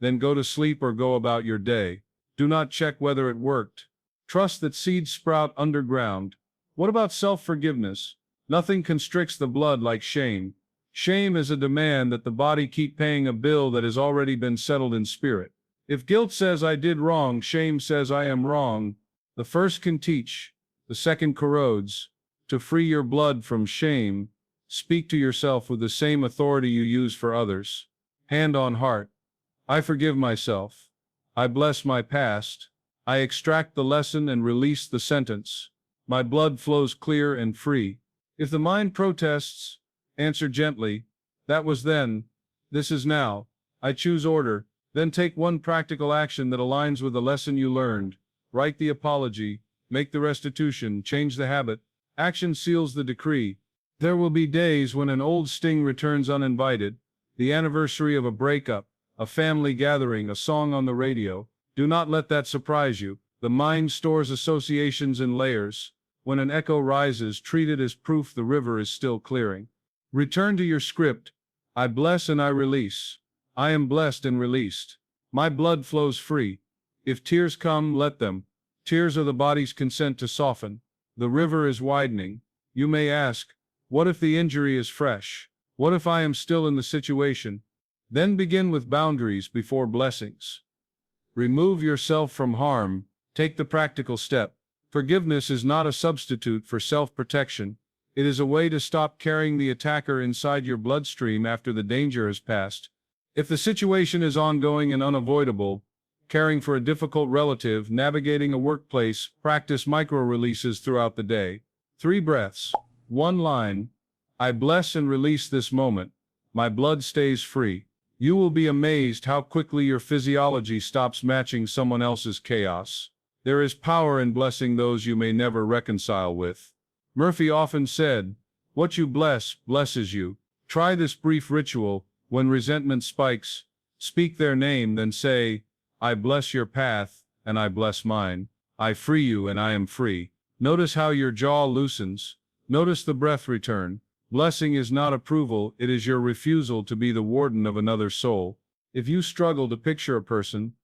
Then go to sleep or go about your day. Do not check whether it worked. Trust that seeds sprout underground. What about self-forgiveness? Nothing constricts the blood like shame. Shame is a demand that the body keep paying a bill that has already been settled in spirit. If guilt says I did wrong, shame says I am wrong. The first can teach, the second corrodes. To free your blood from shame, speak to yourself with the same authority you use for others. Hand on heart. I forgive myself. I bless my past. I extract the lesson and release the sentence. My blood flows clear and free. If the mind protests, answer gently, "That was then, this is now. I choose order." Then take one practical action that aligns with the lesson you learned. Write the apology, make the restitution, change the habit. Action seals the decree. There will be days when an old sting returns uninvited, the anniversary of a breakup, a family gathering, a song on the radio. Do not let that surprise you. The mind stores associations in layers. When an echo rises, treat it as proof the river is still clearing. Return to your script. I bless and I release. I am blessed and released. My blood flows free. If tears come, let them. Tears are the body's consent to soften. The river is widening. You may ask, what if the injury is fresh? What if I am still in the situation? Then begin with boundaries before blessings. Remove yourself from harm. Take the practical step. Forgiveness is not a substitute for self-protection. It is a way to stop carrying the attacker inside your bloodstream after the danger has passed. If the situation is ongoing and unavoidable, caring for a difficult relative, navigating a workplace, practice micro-releases throughout the day. 3 breaths. 1 line. I bless and release this moment. My blood stays free. You will be amazed how quickly your physiology stops matching someone else's chaos. There is power in blessing those you may never reconcile with. Murphy often said, "What you bless, blesses you." Try this brief ritual. When resentment spikes, speak their name, then say, "I bless your path, and I bless mine. I free you, and I am free." Notice how your jaw loosens. Notice the breath return. Blessing is not approval, it is your refusal to be the warden of another soul. If you struggle to picture a person,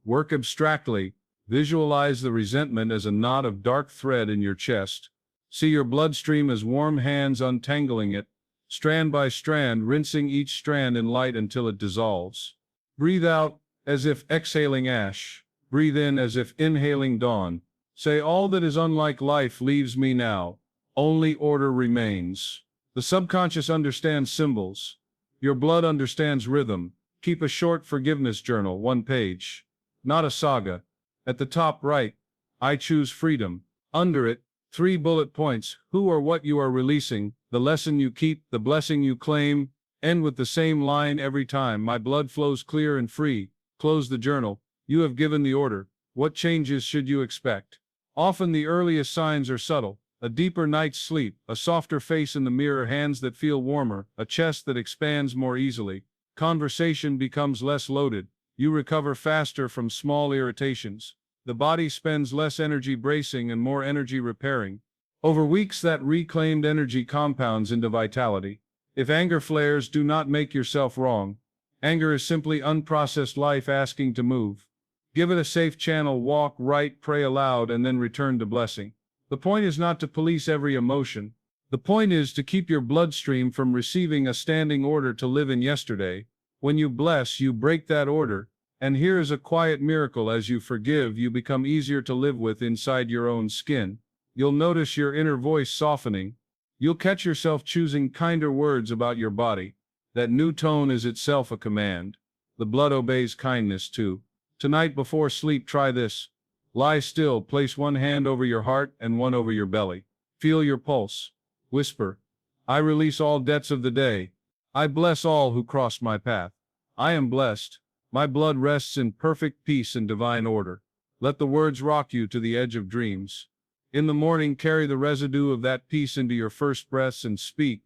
work abstractly. Visualize the resentment as a knot of dark thread in your chest. See your bloodstream as warm hands untangling it, strand by strand, rinsing each strand in light until it dissolves. Breathe out as if exhaling ash. Breathe in as if inhaling dawn. Say, all that is unlike life leaves me now. Only order remains. The subconscious understands symbols. Your blood understands rhythm. Keep a short forgiveness journal, 1 page. Not a saga. At the top right, I choose freedom. Under it, 3 bullet points: who or what you are releasing, the lesson you keep, the blessing you claim. End with the same line every time. My blood flows clear and free. Close the journal. You have given the order. What changes should you expect? Often the earliest signs are subtle. A deeper night's sleep, a softer face in the mirror, hands that feel warmer, a chest that expands more easily. Conversation becomes less loaded. You recover faster from small irritations. The body spends less energy bracing and more energy repairing. Over weeks, that reclaimed energy compounds into vitality. If anger flares, do not make yourself wrong. Anger is simply unprocessed life asking to move. Give it a safe channel, walk, write, pray aloud, and then return to blessing. The point is not to police every emotion. The point is to keep your bloodstream from receiving a standing order to live in yesterday. When you bless, you break that order. And here is a quiet miracle: as you forgive, you become easier to live with inside your own skin. You'll notice your inner voice softening. You'll catch yourself choosing kinder words about your body. That new tone is itself a command. The blood obeys kindness too. Tonight before sleep, try this. Lie still, place 1 hand over your heart and 1 over your belly. Feel your pulse. Whisper, I release all debts of the day. I bless all who cross my path. I am blessed. My blood rests in perfect peace and divine order. Let the words rock you to the edge of dreams. In the morning, carry the residue of that peace into your first breaths and speak.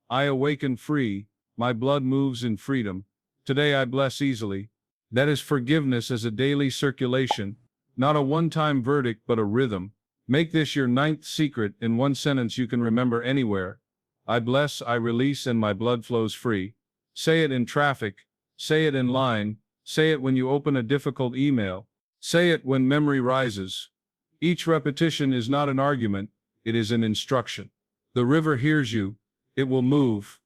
I awaken free, my blood moves in freedom. Today I bless easily. That is forgiveness as a daily circulation, not a one-time verdict but a rhythm. Make this your ninth secret in one sentence you can remember anywhere. I bless, I release, and my blood flows free. Say it in traffic. Say it in line. Say it when you open a difficult email. Say it when memory rises. Each repetition is not an argument, it is an instruction. The river hears you, it will move.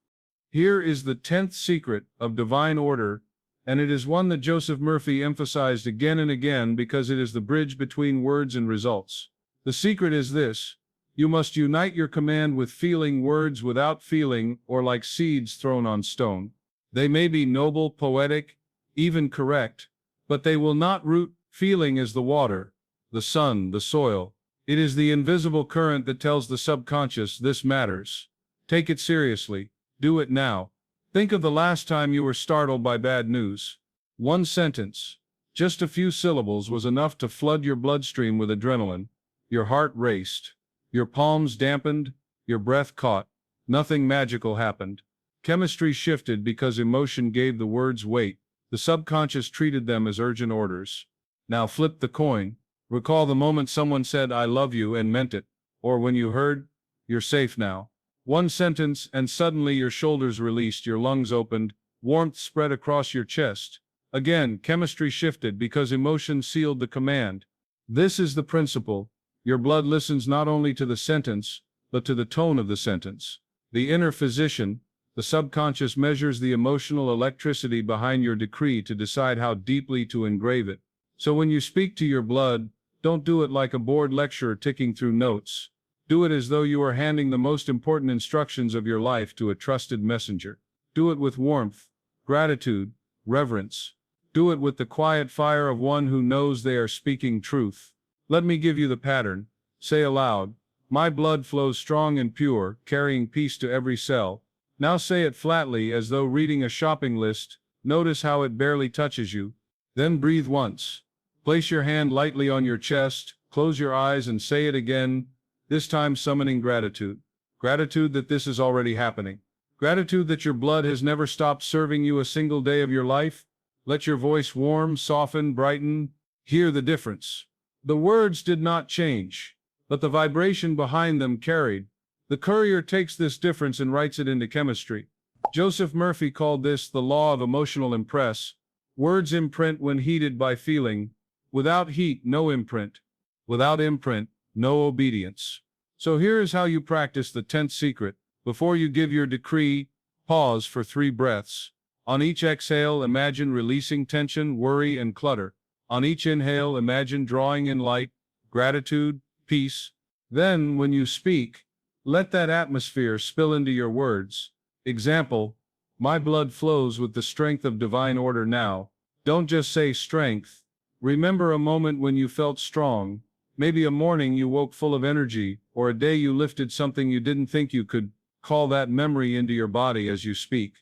Here is the 10th secret of divine order, and it is one that Joseph Murphy emphasized again and again because it is the bridge between words and results. The secret is this: you must unite your command with feeling, words without feeling, or like seeds thrown on stone. They may be noble, poetic, even correct, but they will not root. Feeling is the water, the sun, the soil. It is the invisible current that tells the subconscious this matters. Take it seriously. Do it now. Think of the last time you were startled by bad news. One sentence, just a few syllables, was enough to flood your bloodstream with adrenaline. Your heart raced. Your palms dampened. Your breath caught. Nothing magical happened. Chemistry shifted because emotion gave the words weight. The subconscious treated them as urgent orders. Now flip the coin. Recall the moment someone said, "I love you," and meant it. Or when you heard, "You're safe now." One sentence, and suddenly your shoulders released, your lungs opened, warmth spread across your chest. Again, chemistry shifted because emotion sealed the command. This is the principle. Your blood listens not only to the sentence, but to the tone of the sentence. The inner physician, the subconscious, measures the emotional electricity behind your decree to decide how deeply to engrave it. So when you speak to your blood, don't do it like a bored lecturer ticking through notes. Do it as though you are handing the most important instructions of your life to a trusted messenger. Do it with warmth, gratitude, reverence. Do it with the quiet fire of one who knows they are speaking truth. Let me give you the pattern. Say aloud, "My blood flows strong and pure, carrying peace to every cell." Now say it flatly as though reading a shopping list. Notice how it barely touches you. Then breathe once. Place your hand lightly on your chest, close your eyes and say it again, this time summoning gratitude. Gratitude that this is already happening. Gratitude that your blood has never stopped serving you a single day of your life. Let your voice warm, soften, brighten. Hear the difference. The words did not change, but the vibration behind them carried. The courier takes this difference and writes it into chemistry. Joseph Murphy called this the law of emotional impress. Words imprint when heated by feeling. Without heat, no imprint. Without imprint, no obedience. So here is how you practice the 10th secret. Before you give your decree, pause for 3 breaths. On each exhale, imagine releasing tension, worry, and clutter. On each inhale, imagine drawing in light, gratitude, peace. Then, when you speak, let that atmosphere spill into your words. Example, my blood flows with the strength of divine order now. Don't just say strength. Remember a moment when you felt strong. Maybe a morning you woke full of energy, or a day you lifted something you didn't think you could. Call that memory into your body as you speak.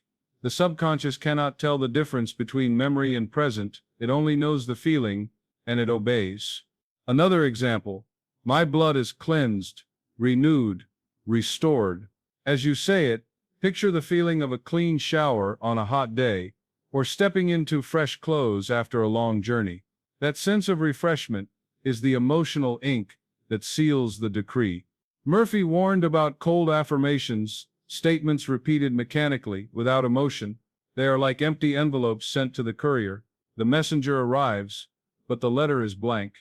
The subconscious cannot tell the difference between memory and present. It only knows the feeling, and it obeys. Another example, my blood is cleansed, renewed, restored. As you say it, picture the feeling of a clean shower on a hot day, or stepping into fresh clothes after a long journey. That sense of refreshment is the emotional ink that seals the decree. Murphy warned about cold affirmations, statements repeated mechanically, without emotion. They are like empty envelopes sent to the courier. The messenger arrives, but the letter is blank.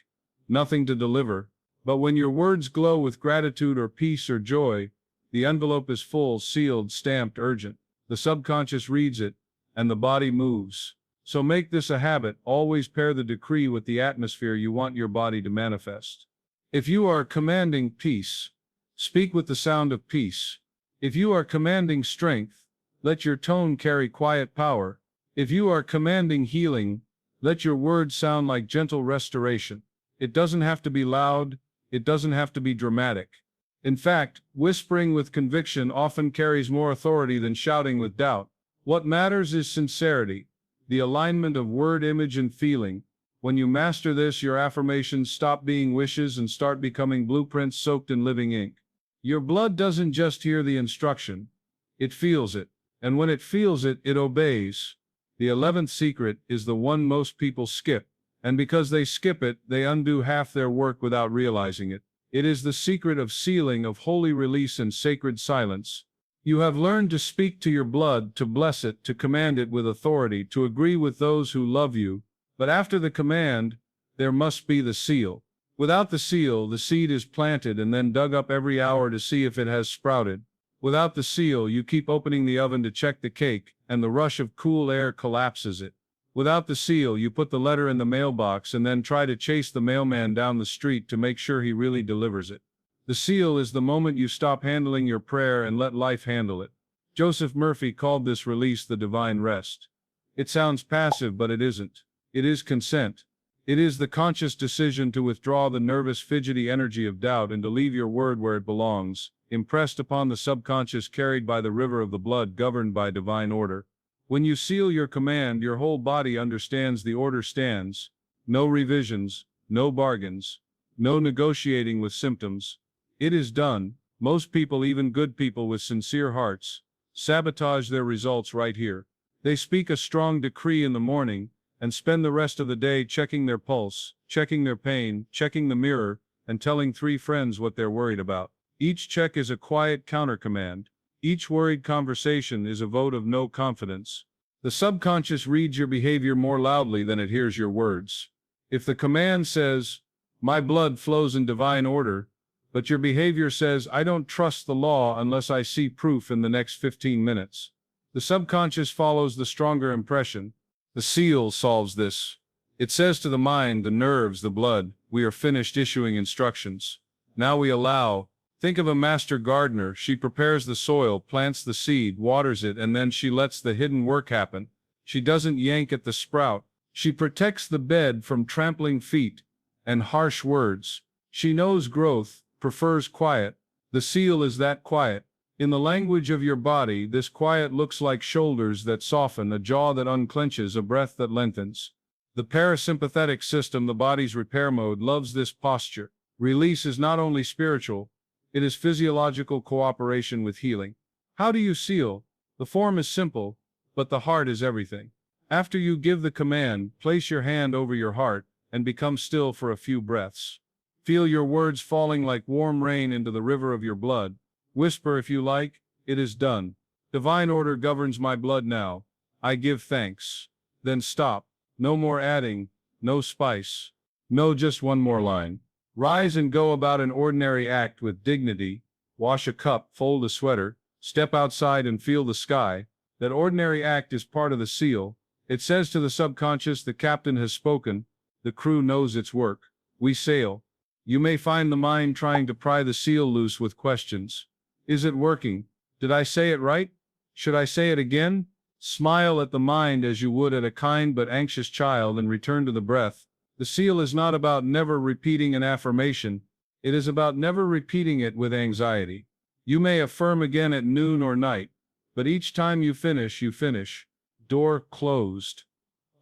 Nothing to deliver. But when your words glow with gratitude or peace or joy, the envelope is full, sealed, stamped, urgent. The subconscious reads it, and the body moves. So make this a habit. Always pair the decree with the atmosphere you want your body to manifest. If you are commanding peace, speak with the sound of peace. If you are commanding strength, let your tone carry quiet power. If you are commanding healing, let your words sound like gentle restoration. It doesn't have to be loud. It doesn't have to be dramatic. In fact, whispering with conviction often carries more authority than shouting with doubt. What matters is sincerity, the alignment of word, image, and feeling. When you master this, your affirmations stop being wishes and start becoming blueprints soaked in living ink. Your blood doesn't just hear the instruction, it feels it. And when it feels it, it obeys. The 11th secret is the one most people skip. And because they skip it, they undo half their work without realizing it. It is the secret of sealing, of holy release and sacred silence. You have learned to speak to your blood, to bless it, to command it with authority, to agree with those who love you. But after the command, there must be the seal. Without the seal, the seed is planted and then dug up every hour to see if it has sprouted. Without the seal, you keep opening the oven to check the cake, and the rush of cool air collapses it. Without the seal, you put the letter in the mailbox and then try to chase the mailman down the street to make sure he really delivers it. The seal is the moment you stop handling your prayer and let life handle it. Joseph Murphy called this release the divine rest. It sounds passive, but it isn't. It is consent. It is the conscious decision to withdraw the nervous, fidgety energy of doubt and to leave your word where it belongs, impressed upon the subconscious, carried by the river of the blood, governed by divine order. When you seal your command, your whole body understands the order stands. No revisions, no bargains, no negotiating with symptoms. It is done. Most people, even good people with sincere hearts, sabotage their results right here. They speak a strong decree in the morning and spend the rest of the day checking their pulse, checking their pain, checking the mirror, and telling 3 friends what they're worried about. Each check is a quiet countercommand. Each worried conversation is a vote of no confidence. The subconscious reads your behavior more loudly than it hears your words. If the command says, "My blood flows in divine order," but your behavior says, "I don't trust the law unless I see proof in the next 15 minutes," the subconscious follows the stronger impression. The seal solves this. It says to the mind, the nerves, the blood, "We are finished issuing instructions. Now we allow." Think of a master gardener. She prepares the soil, plants the seed, waters it, and then she lets the hidden work happen. She doesn't yank at the sprout. She protects the bed from trampling feet and harsh words. She knows growth, prefers quiet. The seal is that quiet. In the language of your body, this quiet looks like shoulders that soften, a jaw that unclenches, a breath that lengthens. The parasympathetic system, the body's repair mode, loves this posture. Release is not only spiritual, it is physiological cooperation with healing. How do you seal? The form is simple, but the heart is everything. After you give the command, place your hand over your heart and become still for a few breaths. Feel your words falling like warm rain into the river of your blood. Whisper if you like, "It is done. Divine order governs my blood now. I give thanks." Then stop. No more adding, no spice. No, just one more line. Rise and go about an ordinary act with dignity. Wash a cup, fold a sweater, step outside and feel the sky. That ordinary act is part of the seal. It says to the subconscious, the captain has spoken, the crew knows its work. We sail. You may find the mind trying to pry the seal loose with questions. Is it working? Did I say it right? Should I say it again? Smile at the mind as you would at a kind but anxious child and return to the breath. The seal is not about never repeating an affirmation. It is about never repeating it with anxiety. You may affirm again at noon or night, but each time you finish, you finish. Door closed.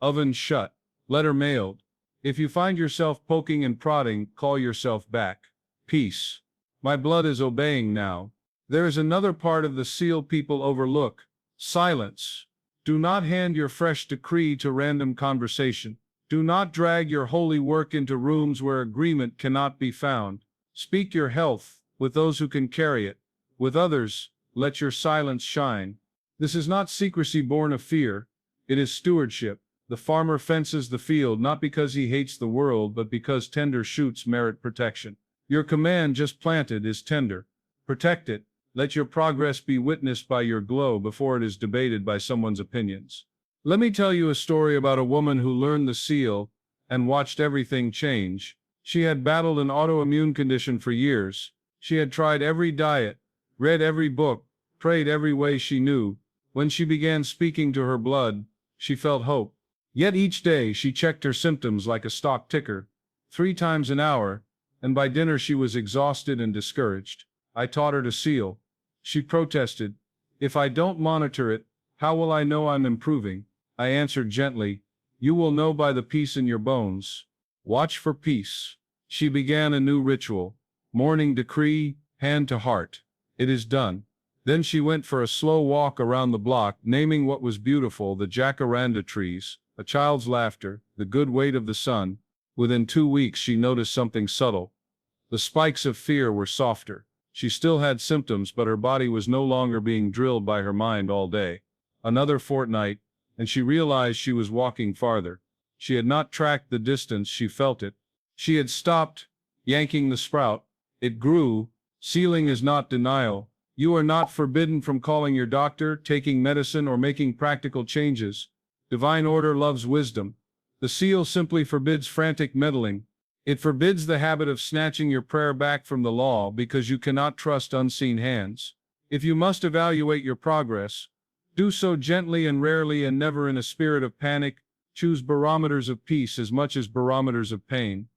Oven shut. Letter mailed. If you find yourself poking and prodding, call yourself back. Peace. My blood is obeying now. There is another part of the seal people overlook. Silence. Do not hand your fresh decree to random conversation. Do not drag your holy work into rooms where agreement cannot be found. Speak your health with those who can carry it. With others, let your silence shine. This is not secrecy born of fear. It is stewardship. The farmer fences the field not because he hates the world, but because tender shoots merit protection. Your command, just planted, is tender. Protect it. Let your progress be witnessed by your glow before it is debated by someone's opinions. Let me tell you a story about a woman who learned the seal and watched everything change. She had battled an autoimmune condition for years. She had tried every diet, read every book, prayed every way she knew. When she began speaking to her blood, she felt hope. Yet each day she checked her symptoms like a stock ticker, 3 times an hour, and by dinner she was exhausted and discouraged. I taught her to seal. She protested. If I don't monitor it, how will I know I'm improving? I answered gently. You will know by the peace in your bones. Watch for peace. She began a new ritual. Morning decree, hand to heart. It is done. Then she went for a slow walk around the block, naming what was beautiful: the jacaranda trees, a child's laughter, the good weight of the sun. Within 2 weeks she noticed something subtle. The spikes of fear were softer. She still had symptoms, but her body was no longer being drilled by her mind all day. Another fortnight, and she realized she was walking farther. She had not tracked the distance, she felt it. She had stopped yanking the sprout. It grew. Sealing is not denial. You are not forbidden from calling your doctor, taking medicine, or making practical changes. Divine order loves wisdom. The seal simply forbids frantic meddling. It forbids the habit of snatching your prayer back from the law because you cannot trust unseen hands. If you must evaluate your progress, do so gently and rarely, and never in a spirit of panic. Choose barometers of peace as much as barometers of pain.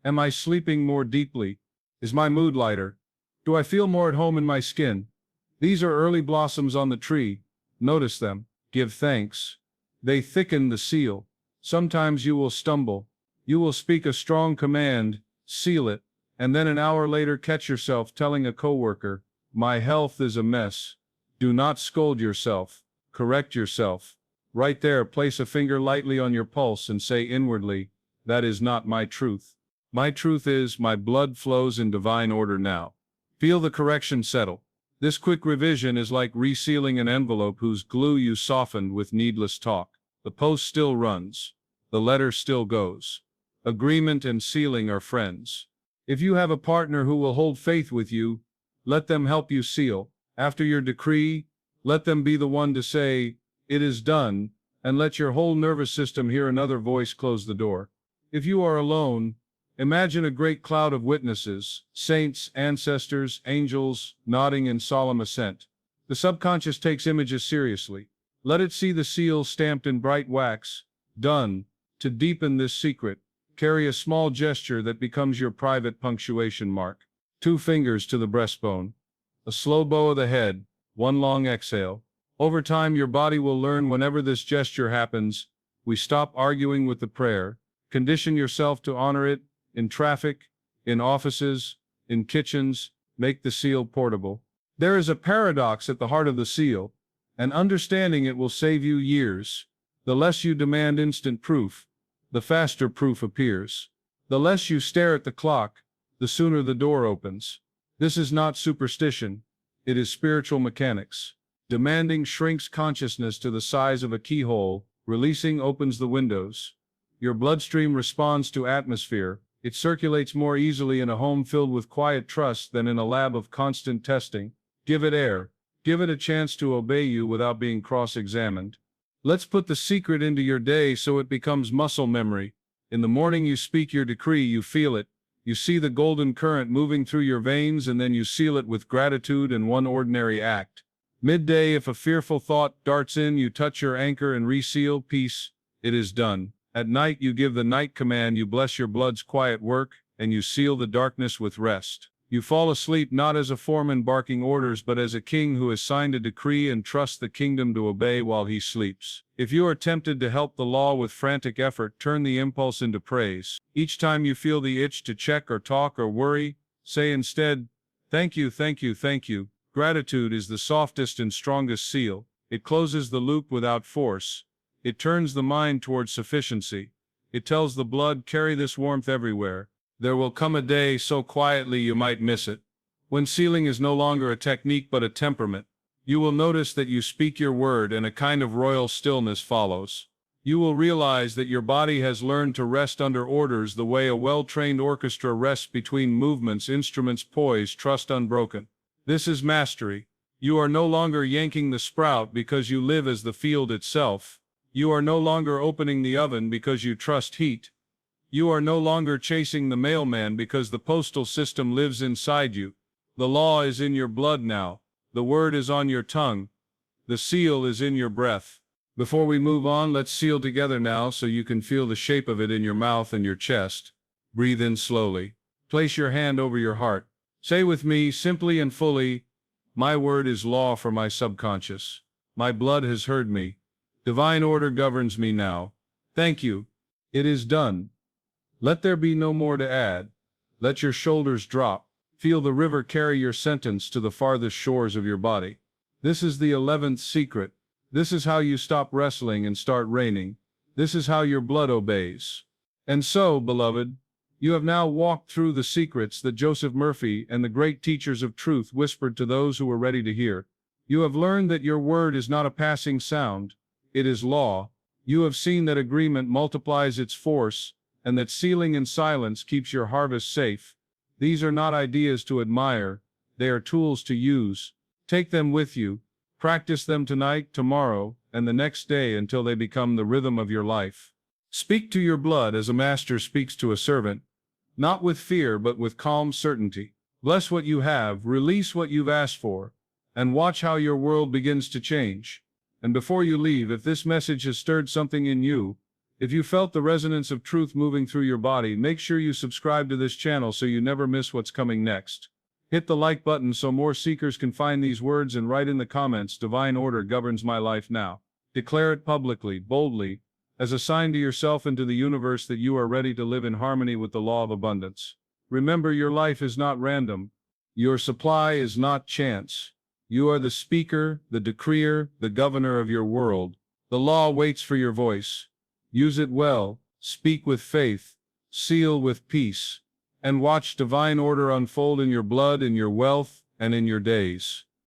Am I sleeping more deeply? Is my mood lighter? Do I feel more at home in my skin? These are early blossoms on the tree. Notice them. Give thanks. They thicken the seal. Sometimes you will stumble. You will speak a strong command, seal it, and then an hour later catch yourself telling a coworker, "My health is a mess." Do not scold yourself. Correct yourself. Right there, place a finger lightly on your pulse and say inwardly, "That is not my truth. My truth is, my blood flows in divine order now." Feel the correction settle. This quick revision is like resealing an envelope whose glue you softened with needless talk. The post still runs. The letter still goes. Agreement and sealing are friends. If you have a partner who will hold faith with you, let them help you seal. After your decree, let them be the one to say, "It is done," and let your whole nervous system hear another voice close the door. If you are alone, imagine a great cloud of witnesses, saints, ancestors, angels, nodding in solemn assent. The subconscious takes images seriously. Let it see the seal stamped in bright wax. Done. To deepen this secret, carry a small gesture that becomes your private punctuation mark. 2 fingers to the breastbone. A slow bow of the head, 1 long exhale. Over time, your body will learn whenever this gesture happens. We stop arguing with the prayer. Condition yourself to honor it. In traffic, in offices, in kitchens, make the seal portable. There is a paradox at the heart of the seal, and understanding it will save you years. The less you demand instant proof, the faster proof appears. The less you stare at the clock, the sooner the door opens. This is not superstition, it is spiritual mechanics. Demanding shrinks consciousness to the size of a keyhole, releasing opens the windows. Your bloodstream responds to atmosphere. It circulates more easily in a home filled with quiet trust than in a lab of constant testing. Give it air. Give it a chance to obey you without being cross-examined. Let's put the secret into your day so it becomes muscle memory. In the morning you speak your decree, you feel it. You see the golden current moving through your veins, and then you seal it with gratitude and one ordinary act. Midday, if a fearful thought darts in, you touch your anchor and reseal. Peace. It is done. At night you give the night command, you bless your blood's quiet work, and you seal the darkness with rest. You fall asleep not as a foreman barking orders, but as a king who has signed a decree and trusts the kingdom to obey while he sleeps. If you are tempted to help the law with frantic effort, turn the impulse into praise. Each time you feel the itch to check or talk or worry, say instead, "Thank you, thank you, thank you." Gratitude is the softest and strongest seal. It closes the loop without force. It turns the mind towards sufficiency. It tells the blood, "Carry this warmth everywhere." There will come a day so quietly you might miss it, when sealing is no longer a technique but a temperament. You will notice that you speak your word and a kind of royal stillness follows. You will realize that your body has learned to rest under orders the way a well-trained orchestra rests between movements, instruments poised, trust unbroken. This is mastery. You are no longer yanking the sprout because you live as the field itself. You are no longer opening the oven because you trust heat. You are no longer chasing the mailman because the postal system lives inside you. The law is in your blood now. The word is on your tongue. The seal is in your breath. Before we move on, let's seal together now so you can feel the shape of it in your mouth and your chest. Breathe in slowly. Place your hand over your heart. Say with me, simply and fully, "My word is law for my subconscious. My blood has heard me. Divine order governs me now. Thank you. It is done. Let there be no more to add. Let your shoulders drop. Feel the river carry your sentence to the farthest shores of your body. This is the 11th secret. This is how you stop wrestling and start reigning. This is how your blood obeys. And so, beloved, you have now walked through the secrets that Joseph Murphy and the great teachers of truth whispered to those who were ready to hear. You have learned that your word is not a passing sound. It is law. You have seen that agreement multiplies its force, and that sealing in silence keeps your harvest safe. These are not ideas to admire, they are tools to use. Take them with you, practice them tonight, tomorrow, and the next day until they become the rhythm of your life. Speak to your blood as a master speaks to a servant, not with fear but with calm certainty. Bless what you have, release what you've asked for, and watch how your world begins to change. And before you leave, if this message has stirred something in you, if you felt the resonance of truth moving through your body, make sure you subscribe to this channel so you never miss what's coming next. Hit the like button so more seekers can find these words, and write in the comments, "Divine order governs my life now." Declare it publicly, boldly, as a sign to yourself and to the universe that you are ready to live in harmony with the law of abundance. Remember, your life is not random. Your supply is not chance. You are the speaker, the decreer, the governor of your world. The law waits for your voice. Use it well, speak with faith, seal with peace, and watch divine order unfold in your blood, in your wealth, and in your days.